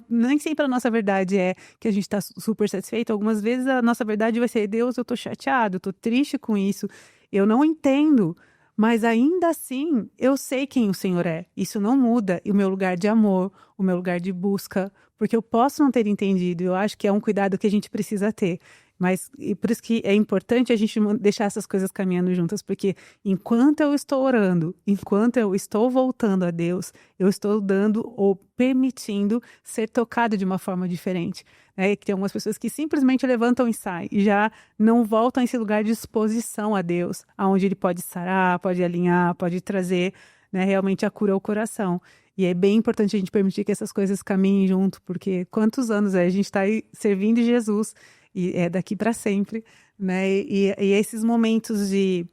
nem sempre a nossa verdade é que a gente está super satisfeito. Algumas vezes a nossa verdade vai ser, Deus, eu tô chateado, eu tô triste com isso, eu não entendo. Mas ainda assim, eu sei quem o Senhor é. Isso não muda. E o meu lugar de amor, o meu lugar de busca, porque eu posso não ter entendido. Eu acho que é um cuidado que a gente precisa ter. Mas e por isso que é importante a gente deixar essas coisas caminhando juntas, porque enquanto eu estou orando, enquanto eu estou voltando a Deus, eu estou dando ou permitindo ser tocado de uma forma diferente. Né? Que tem algumas pessoas que simplesmente levantam e saem, e já não voltam a esse lugar de exposição a Deus, aonde Ele pode sarar, pode alinhar, pode trazer, né, realmente a cura ao coração. E é bem importante a gente permitir que essas coisas caminhem junto, porque quantos anos a gente está aí servindo Jesus, e é daqui para sempre, né? E esses momentos de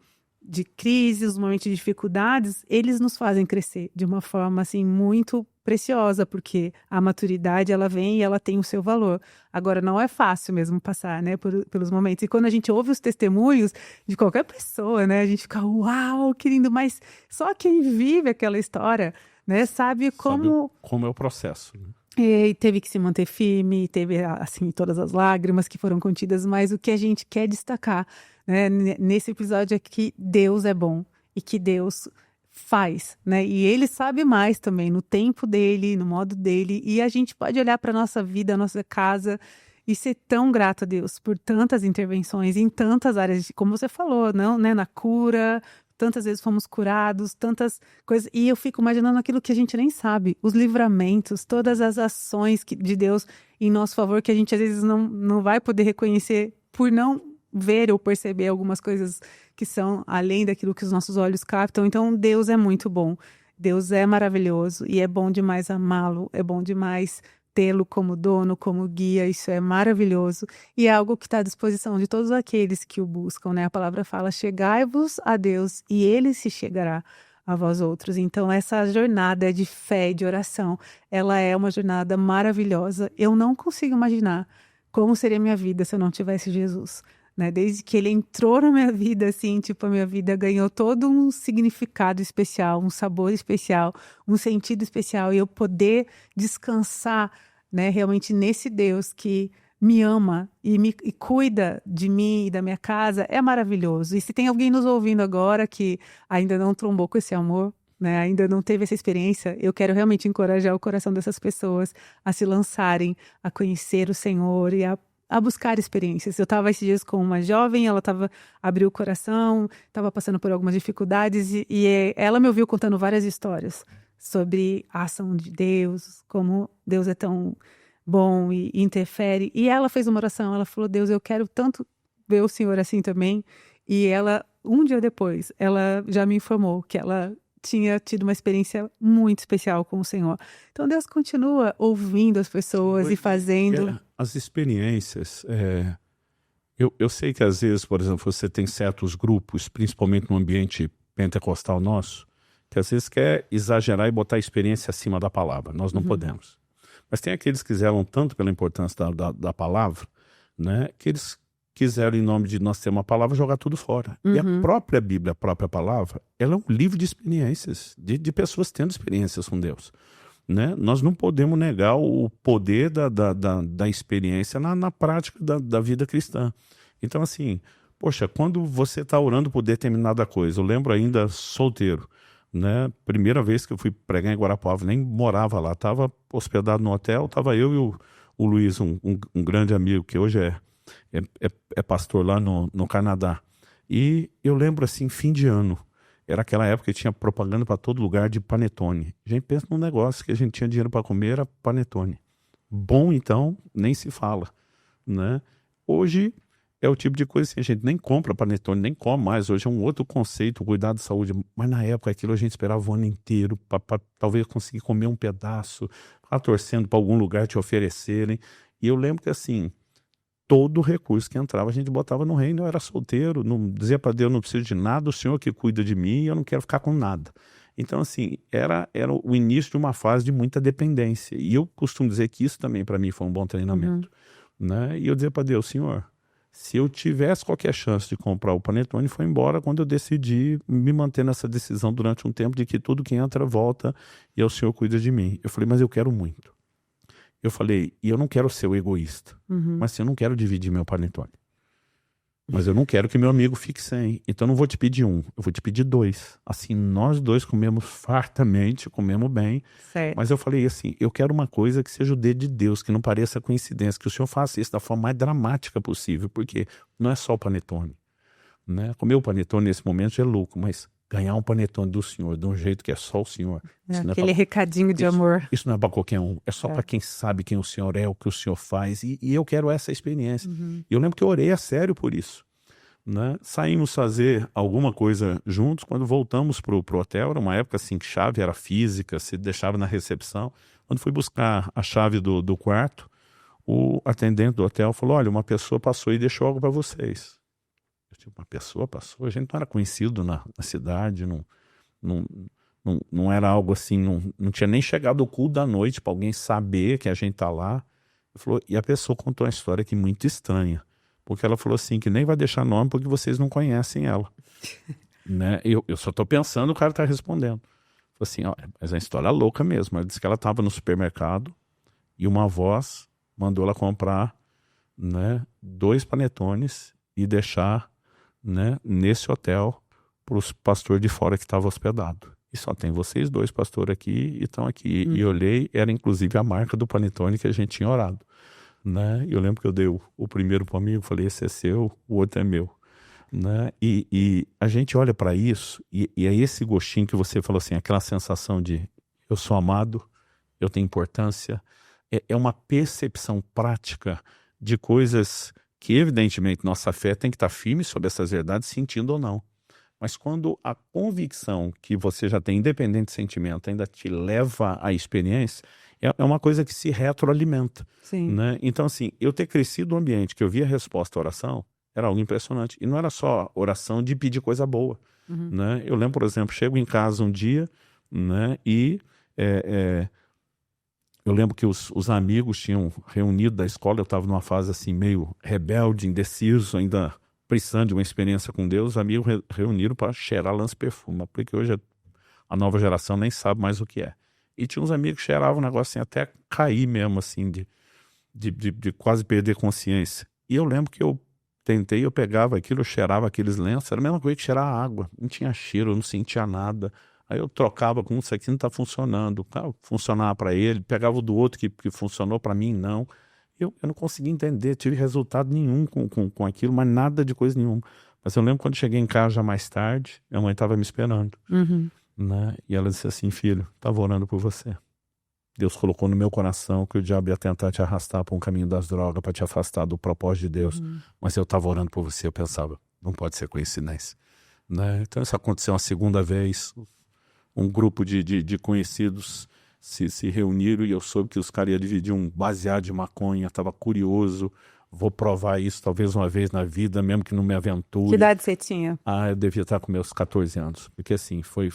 crise, os momentos de dificuldades, eles nos fazem crescer de uma forma assim muito preciosa, porque a maturidade ela vem e ela tem o seu valor. Agora não é fácil mesmo passar, né, pelos momentos. E quando a gente ouve os testemunhos de qualquer pessoa, né, a gente fica, uau, que lindo, mas só quem vive aquela história, né, sabe como é o processo, né? E teve que se manter firme, teve, assim, todas as lágrimas que foram contidas, mas o que a gente quer destacar, né, nesse episódio é que Deus é bom e que Deus faz, né? E Ele sabe mais também, no tempo dele, no modo dele, e a gente pode olhar para a nossa vida, a nossa casa e ser tão grato a Deus por tantas intervenções em tantas áreas, como você falou, não, né, na cura. Tantas vezes fomos curados, tantas coisas. E eu fico imaginando aquilo que a gente nem sabe. Os livramentos, todas as ações de Deus em nosso favor, que a gente às vezes não vai poder reconhecer por não ver ou perceber algumas coisas que são além daquilo que os nossos olhos captam. Então, Deus é muito bom. Deus é maravilhoso e é bom demais amá-lo. É bom demais tê-lo como dono, como guia, isso é maravilhoso e é algo que está à disposição de todos aqueles que o buscam, né? A palavra fala, chegai-vos a Deus e Ele se chegará a vós outros. Então essa jornada de fé e de oração, ela é uma jornada maravilhosa. Eu não consigo imaginar como seria minha vida se eu não tivesse Jesus, né? Desde que Ele entrou na minha vida, assim, tipo, a minha vida ganhou todo um significado especial, um sabor especial, um sentido especial, e eu poder descansar, né, realmente nesse Deus que me ama e cuida de mim e da minha casa, é maravilhoso. E se tem alguém nos ouvindo agora que ainda não trombou com esse amor, né, ainda não teve essa experiência, eu quero realmente encorajar o coração dessas pessoas a se lançarem, a conhecer o Senhor e a buscar experiências. Eu estava esses dias com uma jovem, ela abriu o coração, estava passando por algumas dificuldades e ela me ouviu contando várias histórias sobre a ação de Deus, como Deus é tão bom e interfere. E ela fez uma oração, ela falou, Deus, eu quero tanto ver o Senhor assim também. E ela, um dia depois, ela já me informou que ela tinha tido uma experiência muito especial com o Senhor. Então Deus continua ouvindo as pessoas e fazendo. As experiências, eu sei que às vezes, por exemplo, você tem certos grupos, principalmente no ambiente pentecostal nosso, que às vezes quer exagerar e botar a experiência acima da palavra. Nós não podemos. Mas tem aqueles que zelam tanto pela importância da palavra, né, que eles quiseram, em nome de nós ter uma palavra, jogar tudo fora. E a própria Bíblia, a própria palavra, ela é um livro de experiências, de pessoas tendo experiências com Deus. Né? Nós não podemos negar o poder da experiência na prática da vida cristã. Então, assim, poxa, quando você está orando por determinada coisa, eu lembro ainda solteiro, né? Primeira vez que eu fui pregar em Guarapuava, nem morava lá, estava hospedado no hotel, estava eu e o Luiz, um grande amigo que hoje é pastor lá no Canadá. E eu lembro assim, fim de ano, era aquela época que tinha propaganda para todo lugar de panetone. A gente pensa num negócio que a gente tinha dinheiro para comer, era panetone. Bom, então, nem se fala, né? Hoje é o tipo de coisa que a gente nem compra panetone, nem come mais. Hoje é um outro conceito, cuidado de saúde. Mas na época aquilo a gente esperava o ano inteiro para talvez conseguir comer um pedaço, ficar torcendo para algum lugar te oferecerem. E eu lembro que assim, todo recurso que entrava a gente botava no reino. Eu era solteiro, não dizia para Deus, não preciso de nada, o Senhor que cuida de mim, eu não quero ficar com nada. Então assim, era o início de uma fase de muita dependência. E eu costumo dizer que isso também para mim foi um bom treinamento. Né? E eu dizia para Deus, Senhor, se eu tivesse qualquer chance de comprar o panetone, foi embora quando eu decidi me manter nessa decisão durante um tempo de que tudo que entra volta e o Senhor cuida de mim. Eu falei, mas eu quero muito. Eu falei, e eu não quero ser o egoísta, mas eu não quero dividir meu panetone. Mas eu não quero que meu amigo fique sem. Então eu não vou te pedir um, eu vou te pedir 2. Assim, nós 2 comemos fartamente, comemos bem. Certo. Mas eu falei assim, eu quero uma coisa que seja o dedo de Deus, que não pareça coincidência, que o Senhor faça isso da forma mais dramática possível, porque não é só o panetone. Né? Comer o panetone nesse momento já é louco, mas ganhar um panetone do Senhor, de um jeito que é só o Senhor. Aquele recadinho de amor. Isso não é para qualquer um, é só para quem sabe quem o Senhor é, o que o Senhor faz, e eu quero essa experiência. E eu lembro que eu orei a sério por isso. Né? Saímos fazer alguma coisa juntos. Quando voltamos pro hotel, era uma época assim que chave era física, se deixava na recepção. Quando fui buscar a chave do quarto, o atendente do hotel falou, olha, uma pessoa passou e deixou algo para vocês. Eu disse, uma pessoa passou? A gente não era conhecido na cidade, não era algo assim, não tinha nem chegado o culto da noite para alguém saber que a gente tá lá. Ele falou, e a pessoa contou uma história aqui muito estranha. Porque ela falou assim, que nem vai deixar nome porque vocês não conhecem ela. Né? Eu só tô pensando, o cara tá respondendo. Falei assim, ó, mas é uma história louca mesmo. Ela disse que ela estava no supermercado e uma voz mandou ela comprar, né, 2 panetones e deixar, né, nesse hotel para os pastores de fora que estavam hospedados. E só tem vocês 2, pastor, aqui e estão aqui. E olhei, era inclusive a marca do panetone que a gente tinha orado. Né? Eu lembro que eu dei o primeiro para o amigo, falei, esse é seu, o outro é meu. Né? E a gente olha para isso e é esse gostinho que você falou assim, aquela sensação de eu sou amado, eu tenho importância, é uma percepção prática de coisas que evidentemente nossa fé tem que estar firme sobre essas verdades, sentindo ou não. Mas quando a convicção que você já tem, independente de sentimento, ainda te leva à experiência, é uma coisa que se retroalimenta. Sim. Né? Então, assim, eu ter crescido no ambiente que eu via a resposta à oração era algo impressionante. E não era só oração de pedir coisa boa. Né? Eu lembro, por exemplo, chego em casa um dia, né, e eu lembro que os amigos tinham reunido da escola, eu estava numa fase assim meio rebelde, indeciso, ainda precisando de uma experiência com Deus. Os amigos reuniram para cheirar lance-perfume, porque hoje a nova geração nem sabe mais o que é. E tinha uns amigos que cheiravam um negócio assim, até cair mesmo, assim, de quase perder consciência. E eu lembro que eu pegava aquilo, eu cheirava aqueles lenços, era a mesma coisa que cheirar água. Não tinha cheiro, eu não sentia nada. Aí eu trocava com isso aqui, não está funcionando. Funcionava para ele, pegava o do outro que funcionou, para mim não. Eu não conseguia entender, tive resultado nenhum com aquilo, mas nada de coisa nenhuma. Mas eu lembro quando cheguei em casa já mais tarde, minha mãe estava me esperando. Né? E ela disse assim, filho, estava orando por você. Deus colocou no meu coração que o diabo ia tentar te arrastar para um caminho das drogas, para te afastar do propósito de Deus. Mas eu estava orando por você, eu pensava, não pode ser coincidência. Né? Então isso aconteceu uma segunda vez, um grupo de conhecidos se reuniram e eu soube que os caras iam dividir um baseado de maconha, estava curioso, vou provar isso talvez uma vez na vida, mesmo que não me Que aventure. idade você tinha? Eu devia estar com meus 14 anos, porque assim, foi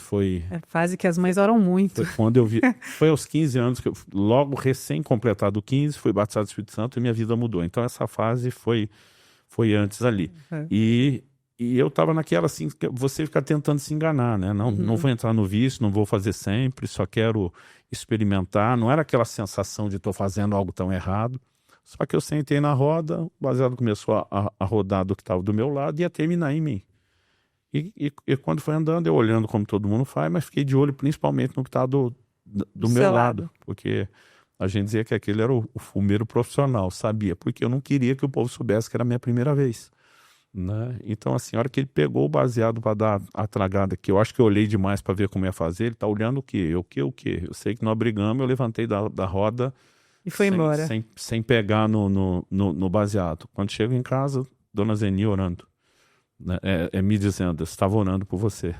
É fase que as mães oram muito. quando eu vi, foi aos 15 anos, que eu, logo recém-completado 15, fui batizado do Espírito Santo e minha vida mudou. Então essa fase foi antes ali. Uhum. E eu estava naquela assim, que você fica tentando se enganar, né? Não vou entrar no vício, não vou fazer sempre, só quero experimentar. Não era aquela sensação de estou fazendo algo tão errado. Só que eu sentei na roda, o baseado começou a rodar do que estava do meu lado e ia terminar em mim. E quando foi andando, eu olhando como todo mundo faz, mas fiquei de olho principalmente no que estava do meu seu lado. Porque a gente dizia que aquele era o fumeiro profissional, sabia? Porque eu não queria que o povo soubesse que era a minha primeira vez. Né? Então, assim, a hora que ele pegou o baseado para dar a tragada, que eu acho que eu olhei demais para ver como ia fazer, ele tá olhando o quê? O quê? Eu sei que nós brigamos, eu levantei da roda E foi embora. sem pegar no baseado. Quando chego em casa, Dona Zeni orando, né? Me dizendo, eu estava orando por você.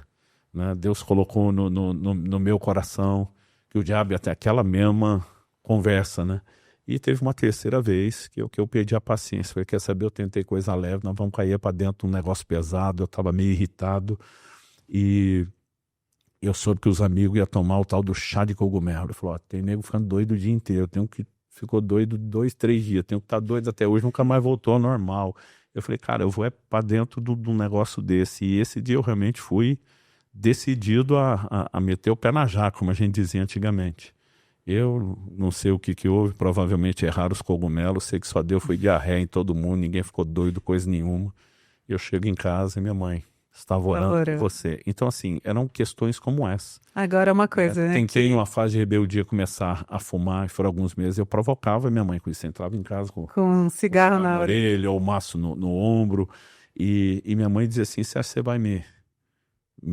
Né? Deus colocou no meu coração que o diabo ia ter aquela mesma conversa, né? E teve uma terceira vez que eu perdi a paciência. Falei, quer saber, eu tentei coisa leve, nós vamos cair para dentro de um negócio pesado. Eu estava meio irritado e eu soube que os amigos iam tomar o tal do chá de cogumelo. Ele falou, ó, tem nego ficando doido o dia inteiro, ficou doido 2, 3 dias, tenho que estar doido até hoje, nunca mais voltou ao normal. Eu falei, cara, eu vou para dentro de um negócio desse. E esse dia eu realmente fui decidido a meter o pé na jaca, como a gente dizia antigamente. Eu não sei o que houve, provavelmente erraram os cogumelos, sei que só deu foi diarreia em todo mundo, ninguém ficou doido, coisa nenhuma. Eu chego em casa e minha mãe estava orando por você. Então, assim, eram questões como essa. Agora uma coisa, né? Tentei, em uma fase de rebeldia, começar a fumar, e foram alguns meses, eu provocava minha mãe com isso, entrava em casa com um cigarro na orelha, ou maço no ombro, e minha mãe dizia assim, você acha que você vai me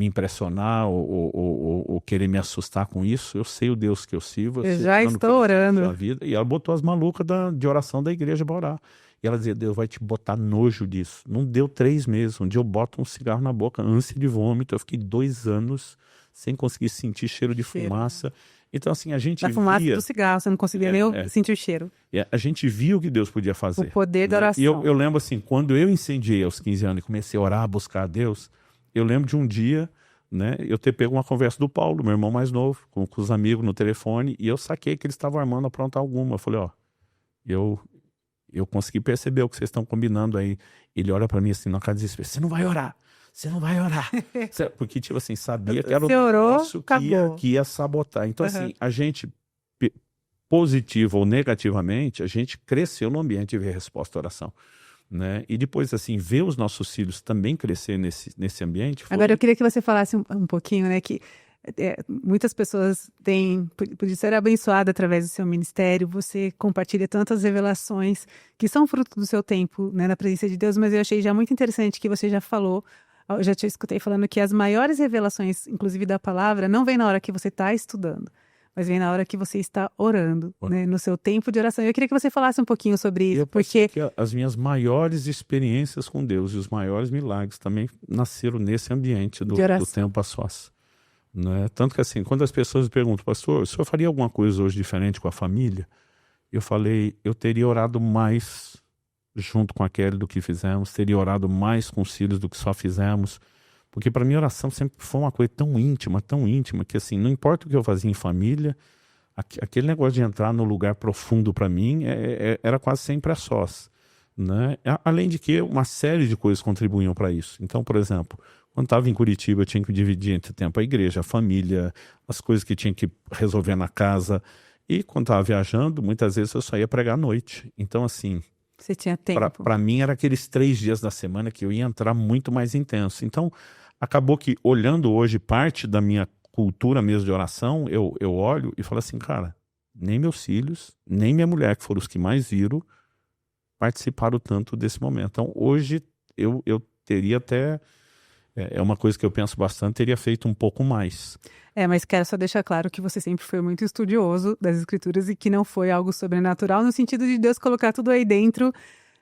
impressionar ou querer me assustar com isso? Eu sei o Deus que eu sirvo. Eu já estou orando. Vida. E ela botou as malucas de oração da igreja para orar. E ela dizia, Deus vai te botar nojo disso. Não deu 3 meses. Um dia eu boto um cigarro na boca, ânsia de vômito. Eu fiquei 2 anos sem conseguir sentir cheiro de fumaça. Então, assim, a gente da fumaça via... do cigarro, você não conseguia nem sentir o cheiro. A gente via o que Deus podia fazer. O poder da oração. E eu lembro, assim, quando eu incendiei aos 15 anos e comecei a orar, a buscar a Deus, eu lembro de um dia, né, eu ter pego uma conversa do Paulo, meu irmão mais novo, com os amigos no telefone, e eu saquei que eles estavam armando a aprontar alguma. Eu falei, ó, eu consegui perceber o que vocês estão combinando aí. Ele olha pra mim assim, na cara de desespero, você não vai orar. Porque, tipo assim, sabia que era o negócio que ia sabotar. Então, assim, a gente, positivo ou negativamente, a gente cresceu no ambiente de ver resposta à oração. Né? E depois, assim, ver os nossos filhos também crescer nesse ambiente. Agora, eu queria que você falasse um pouquinho, né, que muitas pessoas podiam ser abençoadas através do seu ministério, você compartilha tantas revelações que são fruto do seu tempo, né, na presença de Deus, mas eu achei já muito interessante que você já falou, eu já te escutei falando que as maiores revelações, inclusive da palavra, não vem na hora que você está estudando, mas vem na hora que você está orando, né, no seu tempo de oração. Eu queria que você falasse um pouquinho sobre isso, porque as minhas maiores experiências com Deus e os maiores milagres também nasceram nesse ambiente do tempo a sós. Né? Tanto que, assim, quando as pessoas me perguntam, pastor, o senhor faria alguma coisa hoje diferente com a família? Eu falei, eu teria orado mais junto com a Kelly do que fizemos, teria orado mais com os filhos do que só fizemos. Porque para mim a oração sempre foi uma coisa tão íntima, que assim, não importa o que eu fazia em família, aquele negócio de entrar no lugar profundo para mim era quase sempre a sós. Né? Além de que uma série de coisas contribuíam para isso. Então, por exemplo, quando estava em Curitiba eu tinha que dividir entre o tempo a igreja, a família, as coisas que tinha que resolver na casa. E quando estava viajando, muitas vezes eu só ia pregar à noite. Então, assim... Você tinha tempo. Para mim era aqueles 3 dias da semana que eu ia entrar muito mais intenso. Então, acabou que, olhando hoje parte da minha cultura mesmo de oração, eu olho e falo assim, cara, nem meus filhos, nem minha mulher, que foram os que mais viram, participaram tanto desse momento. Então, hoje, eu teria até, é uma coisa que eu penso bastante, teria feito um pouco mais. Mas quero só deixar claro que você sempre foi muito estudioso das Escrituras e que não foi algo sobrenatural, no sentido de Deus colocar tudo aí dentro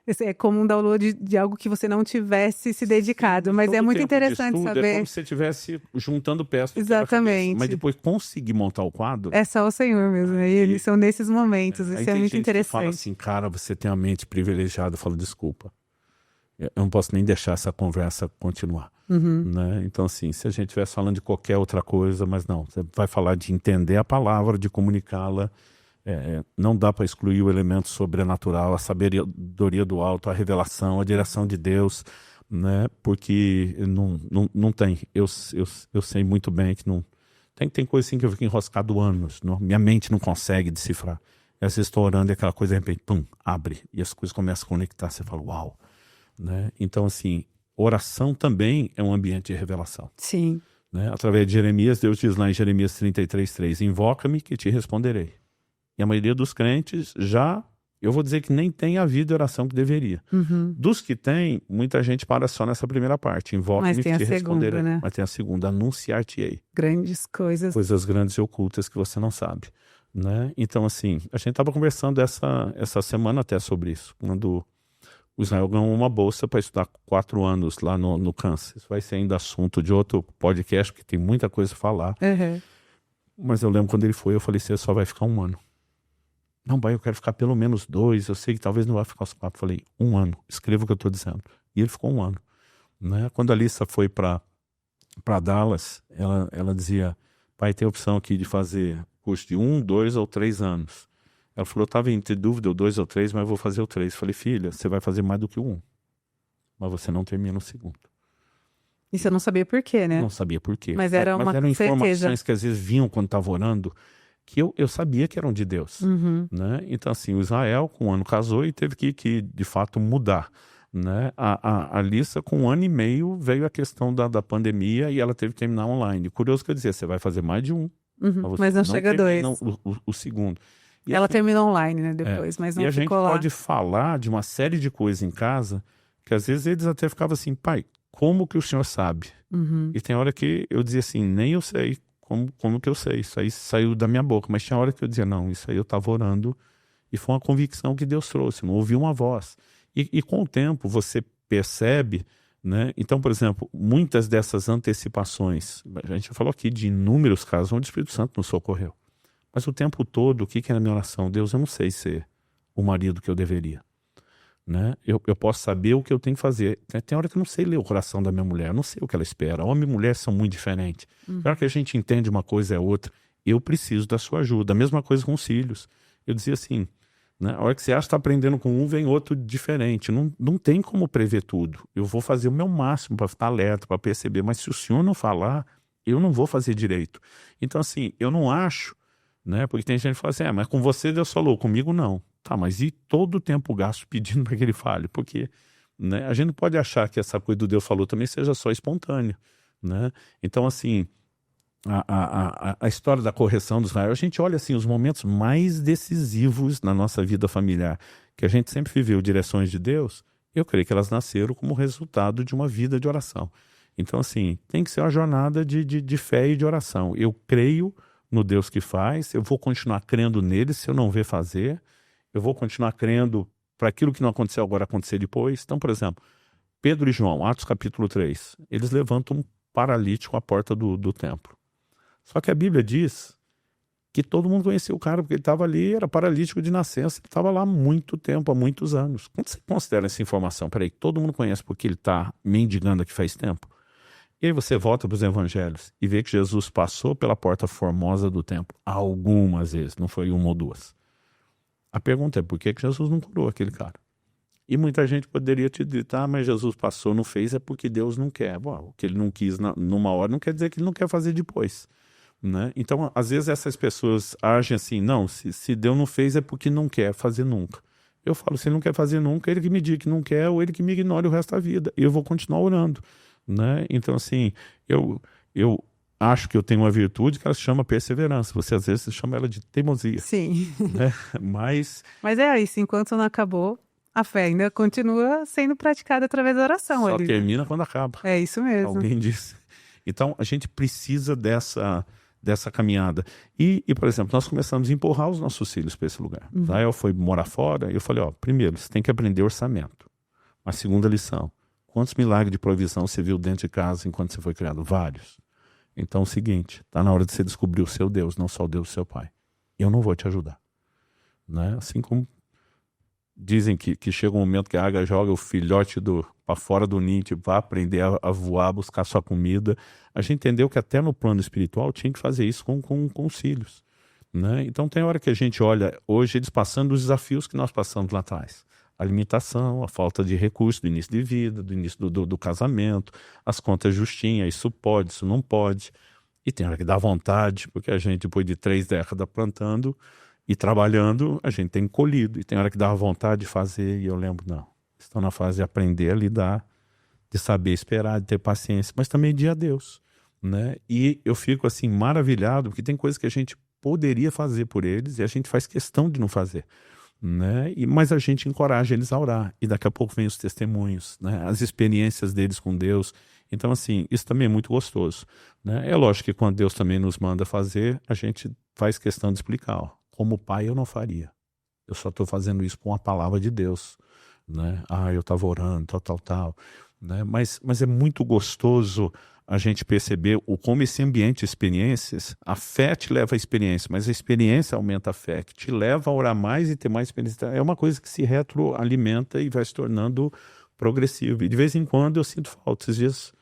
Esse é como um download de algo que você não tivesse se dedicado, mas Todo é muito tempo de interessante estudo É saber. como se você estivesse juntando peças. Exatamente. Mas depois conseguir montar o quadro. É só o Senhor mesmo, né? E eles são nesses momentos, Aí isso é tem muito gente que fala interessante. assim, cara, você tem a mente privilegiada. Eu falo, desculpa, eu não posso nem deixar essa conversa continuar. Né? Então, assim, se a gente estivesse falando de qualquer outra coisa, mas não, você vai falar de entender a palavra, de comunicá-la. Não dá para excluir o elemento sobrenatural, a sabedoria do alto, a revelação, a direção de Deus, né? Porque não tem. Eu sei muito bem que não. Tem coisa assim que eu fico enroscado anos. Minha mente não consegue decifrar. Às vezes estou orando e aquela coisa de repente, pum, abre. E as coisas começam a conectar. Você fala, uau. Né? Então, assim, oração também é um ambiente de revelação. Sim. Né? Através de Jeremias, Deus diz lá em Jeremias 33:3, invoca-me que te responderei. E a maioria dos crentes já, eu vou dizer que nem tem a vida e oração que deveria. Dos que tem, muita gente para só nessa primeira parte. Invoca-me que te responderei. Né? Mas tem a segunda, anunciar-te-ei. Grandes coisas. Coisas grandes e ocultas que você não sabe. Né? Então, assim, a gente estava conversando essa semana até sobre isso. Quando o Israel ganhou uma bolsa para estudar 4 anos lá no Kansas. Isso vai ser ainda assunto de outro podcast, porque tem muita coisa a falar. Mas eu lembro quando ele foi, eu falei, você só vai ficar 1 ano. Não, pai, eu quero ficar pelo menos 2, eu sei que talvez não vai ficar os 4. Falei, 1 ano, escreva o que eu estou dizendo. E ele ficou 1 ano. Né? Quando a Alissa foi para Dallas, ela dizia, pai, tem a opção aqui de fazer curso de 1, 2 ou 3 anos. Ela falou, eu estava entre dúvida, o 2 ou 3, mas eu vou fazer o 3. Falei, filha, você vai fazer mais do que o 1. Mas você não termina o 2º. E você não sabia por quê, né? Não sabia por quê. Mas eram informações certeza. que às vezes vinham quando estava orando, que eu sabia que eram de Deus. Né? Então, assim, o Israel com 1 ano casou e teve que de fato, mudar. Né? A Alissa, com 1 ano e meio, veio a questão da pandemia e ela teve que terminar online. Curioso que eu dizia, você vai fazer mais de 1. Mas não chega a 2. O 2º. E ela assim, terminou online, né, depois, mas não ficou lá. E a gente pode lá. falar de uma série de coisas em casa que às vezes eles até ficavam assim, pai, como que o senhor sabe? E tem hora que eu dizia assim, nem eu sei como que eu sei, isso aí saiu da minha boca, mas tinha hora que eu dizia, não, isso aí eu estava orando e foi uma convicção que Deus trouxe, não ouvi uma voz. E com o tempo você percebe, né? Então, por exemplo, muitas dessas antecipações, a gente falou aqui de inúmeros casos onde o Espírito Santo nos socorreu, mas o tempo todo, o que é na minha oração? Deus, eu não sei ser o marido que eu deveria. Né? Eu posso saber o que eu tenho que fazer. Tem hora que eu não sei ler o coração da minha mulher, eu não sei o que ela espera. Homem e mulher são muito diferentes. Na hora que a gente entende uma coisa é outra, eu preciso da sua ajuda. A mesma coisa com os filhos. Eu dizia assim, né? A hora que você acha que está aprendendo com um, vem outro diferente. Não tem como prever tudo. Eu vou fazer o meu máximo para estar alerta, para perceber, mas se o senhor não falar, eu não vou fazer direito. Então, assim, eu não acho, né? Porque tem gente que fala assim, mas com você Deus falou, comigo não. Tá, mas e todo o tempo gasto pedindo para que ele fale? Porque, né, a gente não pode achar que essa coisa do Deus falou também seja só espontânea. Né? Então, assim, a história da correção do Israel, a gente olha assim, os momentos mais decisivos na nossa vida familiar, que a gente sempre viveu direções de Deus, eu creio que elas nasceram como resultado de uma vida de oração. Então, assim, tem que ser uma jornada de fé e de oração. Eu creio no Deus que faz, eu vou continuar crendo nele se eu não ver fazer, eu vou continuar crendo para aquilo que não aconteceu agora acontecer depois. Então, por exemplo, Pedro e João, Atos capítulo 3, eles levantam um paralítico à porta do templo. Só que a Bíblia diz que todo mundo conhecia o cara, porque ele estava ali, era paralítico de nascença, ele estava lá há muito tempo, há muitos anos. Quando você considera essa informação, peraí, todo mundo conhece porque ele está mendigando aqui faz tempo? E aí você volta para os evangelhos e vê que Jesus passou pela porta formosa do templo algumas vezes, não foi 1 ou 2. A pergunta é por que Jesus não curou aquele cara? E muita gente poderia te dizer, mas Jesus passou, não fez, é porque Deus não quer. Bom, o que ele não quis numa hora não quer dizer que ele não quer fazer depois. Né? Então, às vezes essas pessoas agem assim, não, se Deus não fez é porque não quer fazer nunca. Eu falo, se ele não quer fazer nunca, ele que me diga que não quer ou ele que me ignore o resto da vida. E eu vou continuar orando. Né? Então, assim, eu acho que eu tenho uma virtude que ela se chama perseverança. Você às vezes chama ela de teimosia. Sim. Né? Mas é isso, enquanto não acabou, a fé ainda continua sendo praticada através da oração. Só ali. termina quando acaba. É isso mesmo. Alguém disse. Então a gente precisa dessa caminhada. E, por exemplo, nós começamos a empurrar os nossos filhos para esse lugar. Israel foi morar fora e eu falei, primeiro, você tem que aprender orçamento. Uma segunda lição, quantos milagres de provisão você viu dentro de casa enquanto você foi criado? Vários. Então é o seguinte, está na hora de você descobrir o seu Deus, não só o Deus do seu pai. Eu não vou te ajudar. Né? Assim como dizem que chega um momento que a águia joga o filhote para fora do ninho, vai aprender a voar, buscar sua comida. A gente entendeu que até no plano espiritual tinha que fazer isso com os filhos. Né? Então tem hora que a gente olha hoje eles passando os desafios que nós passamos lá atrás. A limitação, a falta de recurso do início de vida, do início do casamento, as contas justinhas, isso pode, isso não pode. E tem hora que dá vontade, porque a gente, depois de 3 décadas plantando e trabalhando, a gente tem colhido. E tem hora que dá vontade de fazer, e eu lembro, não. Estão na fase de aprender a lidar, de saber esperar, de ter paciência, mas também de a Deus. Né? E eu fico assim maravilhado, porque tem coisas que a gente poderia fazer por eles e a gente faz questão de não fazer. Né? Mas a gente encoraja eles a orar e daqui a pouco vem os testemunhos, né? As experiências deles com Deus. Então assim, isso também é muito gostoso, né? É lógico que quando Deus também nos manda fazer, a gente faz questão de explicar, como pai eu não faria, eu só estou fazendo isso com a palavra de Deus, né? Eu estava orando, tal, né? Mas é muito gostoso a gente perceber como esse ambiente de experiências, a fé te leva à experiência, mas a experiência aumenta a fé, que te leva a orar mais e ter mais experiência. É uma coisa que se retroalimenta e vai se tornando progressivo. E de vez em quando eu sinto falta. Esses dias,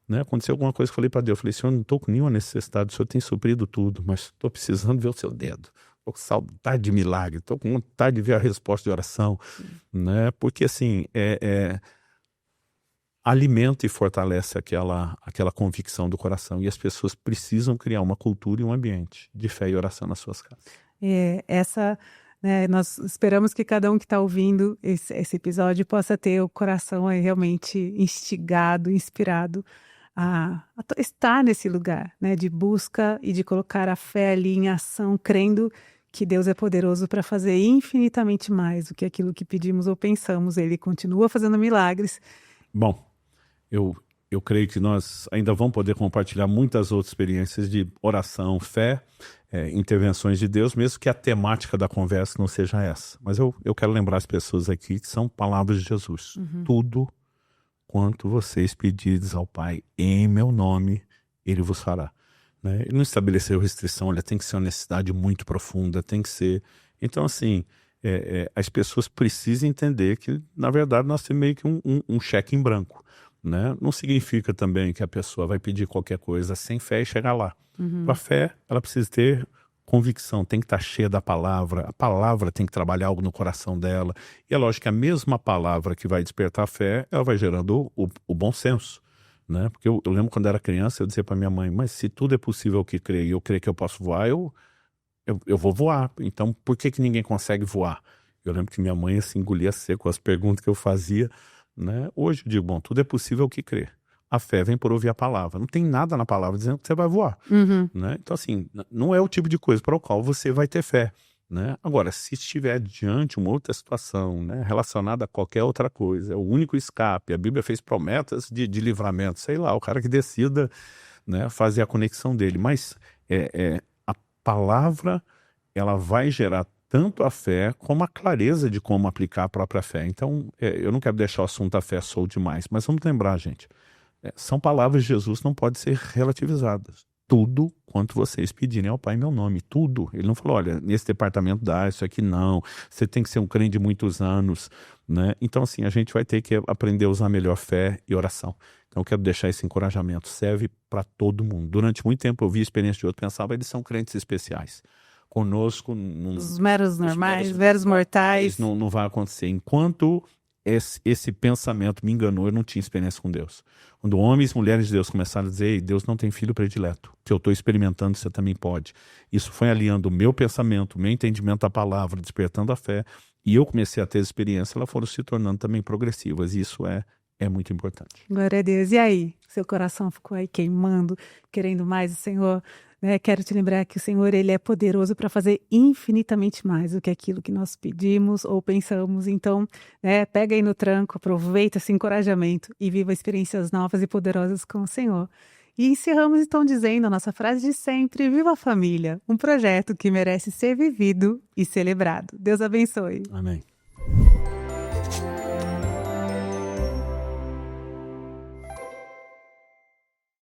né, aconteceu alguma coisa que eu falei para Deus. Eu falei, Senhor, não estou com nenhuma necessidade, o Senhor tem suprido tudo, mas estou precisando ver o seu dedo. Estou com saudade de milagre, estou com vontade de ver a resposta de oração. Né? Porque assim, alimenta e fortalece aquela convicção do coração. E as pessoas precisam criar uma cultura e um ambiente de fé e oração nas suas casas. Né, nós esperamos que cada um que está ouvindo esse episódio possa ter o coração aí realmente instigado, inspirado a estar nesse lugar, né, de busca e de colocar a fé ali em ação, crendo que Deus é poderoso para fazer infinitamente mais do que aquilo que pedimos ou pensamos. Ele continua fazendo milagres. Bom, eu creio que nós ainda vamos poder compartilhar muitas outras experiências de oração, fé, intervenções de Deus, mesmo que a temática da conversa não seja essa. Mas eu quero lembrar as pessoas aqui que são palavras de Jesus. Tudo quanto vocês pedirdes ao Pai em meu nome, Ele vos fará. Né? Ele não estabeleceu restrição, olha, tem que ser uma necessidade muito profunda, tem que ser... Então, assim, as pessoas precisam entender que, na verdade, nós temos meio que um cheque em branco. Né? Não significa também que a pessoa vai pedir qualquer coisa sem fé e chegar lá. A fé, ela precisa ter convicção, tem que estar cheia da palavra, a palavra tem que trabalhar algo no coração dela. E é lógico que a mesma palavra que vai despertar a fé, ela vai gerando o bom senso. Né? Porque eu lembro quando era criança, eu dizia para minha mãe, mas se tudo é possível que creio e eu creio que eu posso voar, eu vou voar. Então por que ninguém consegue voar? Eu lembro que minha mãe assim, engolia seco as perguntas que eu fazia. Né? Hoje eu digo, bom, tudo é possível que crer. A fé vem por ouvir a palavra. Não tem nada na palavra dizendo que você vai voar. Né? Então assim, não é o tipo de coisa para o qual você vai ter fé. Né? Agora, se estiver diante uma outra situação, né, relacionada a qualquer outra coisa, é o único escape, a Bíblia fez promessas de livramento, sei lá, o cara que decida, né, fazer a conexão dele. Mas a palavra, ela vai gerar tanto a fé como a clareza de como aplicar a própria fé. Então, eu não quero deixar o assunto da fé solto demais, mas vamos lembrar, gente, são palavras de Jesus, não podem ser relativizadas. Tudo quanto vocês pedirem ao Pai em meu nome, tudo. Ele não falou, olha, nesse departamento dá, isso aqui não, você tem que ser um crente de muitos anos, né? Então assim, a gente vai ter que aprender a usar melhor fé e oração. Então eu quero deixar esse encorajamento, serve para todo mundo. Durante muito tempo eu vi a experiência de outro, pensava, eles são crentes especiais. Conosco... Os meros normais, meros mortais. Não vai acontecer. Enquanto esse pensamento me enganou, eu não tinha experiência com Deus. Quando homens e mulheres de Deus começaram a dizer, ei, Deus não tem filho predileto, que eu estou experimentando, você também pode. Isso foi alinhando o meu pensamento, o meu entendimento da palavra, despertando a fé, e eu comecei a ter experiência, elas foram se tornando também progressivas, e isso é muito importante. Glória a Deus. E aí? Seu coração ficou aí queimando, querendo mais do Senhor? Quero te lembrar que o Senhor, Ele é poderoso para fazer infinitamente mais do que aquilo que nós pedimos ou pensamos. Então, pega aí no tranco, aproveita esse encorajamento e viva experiências novas e poderosas com o Senhor. E encerramos então dizendo a nossa frase de sempre: viva a família, um projeto que merece ser vivido e celebrado. Deus abençoe. Amém.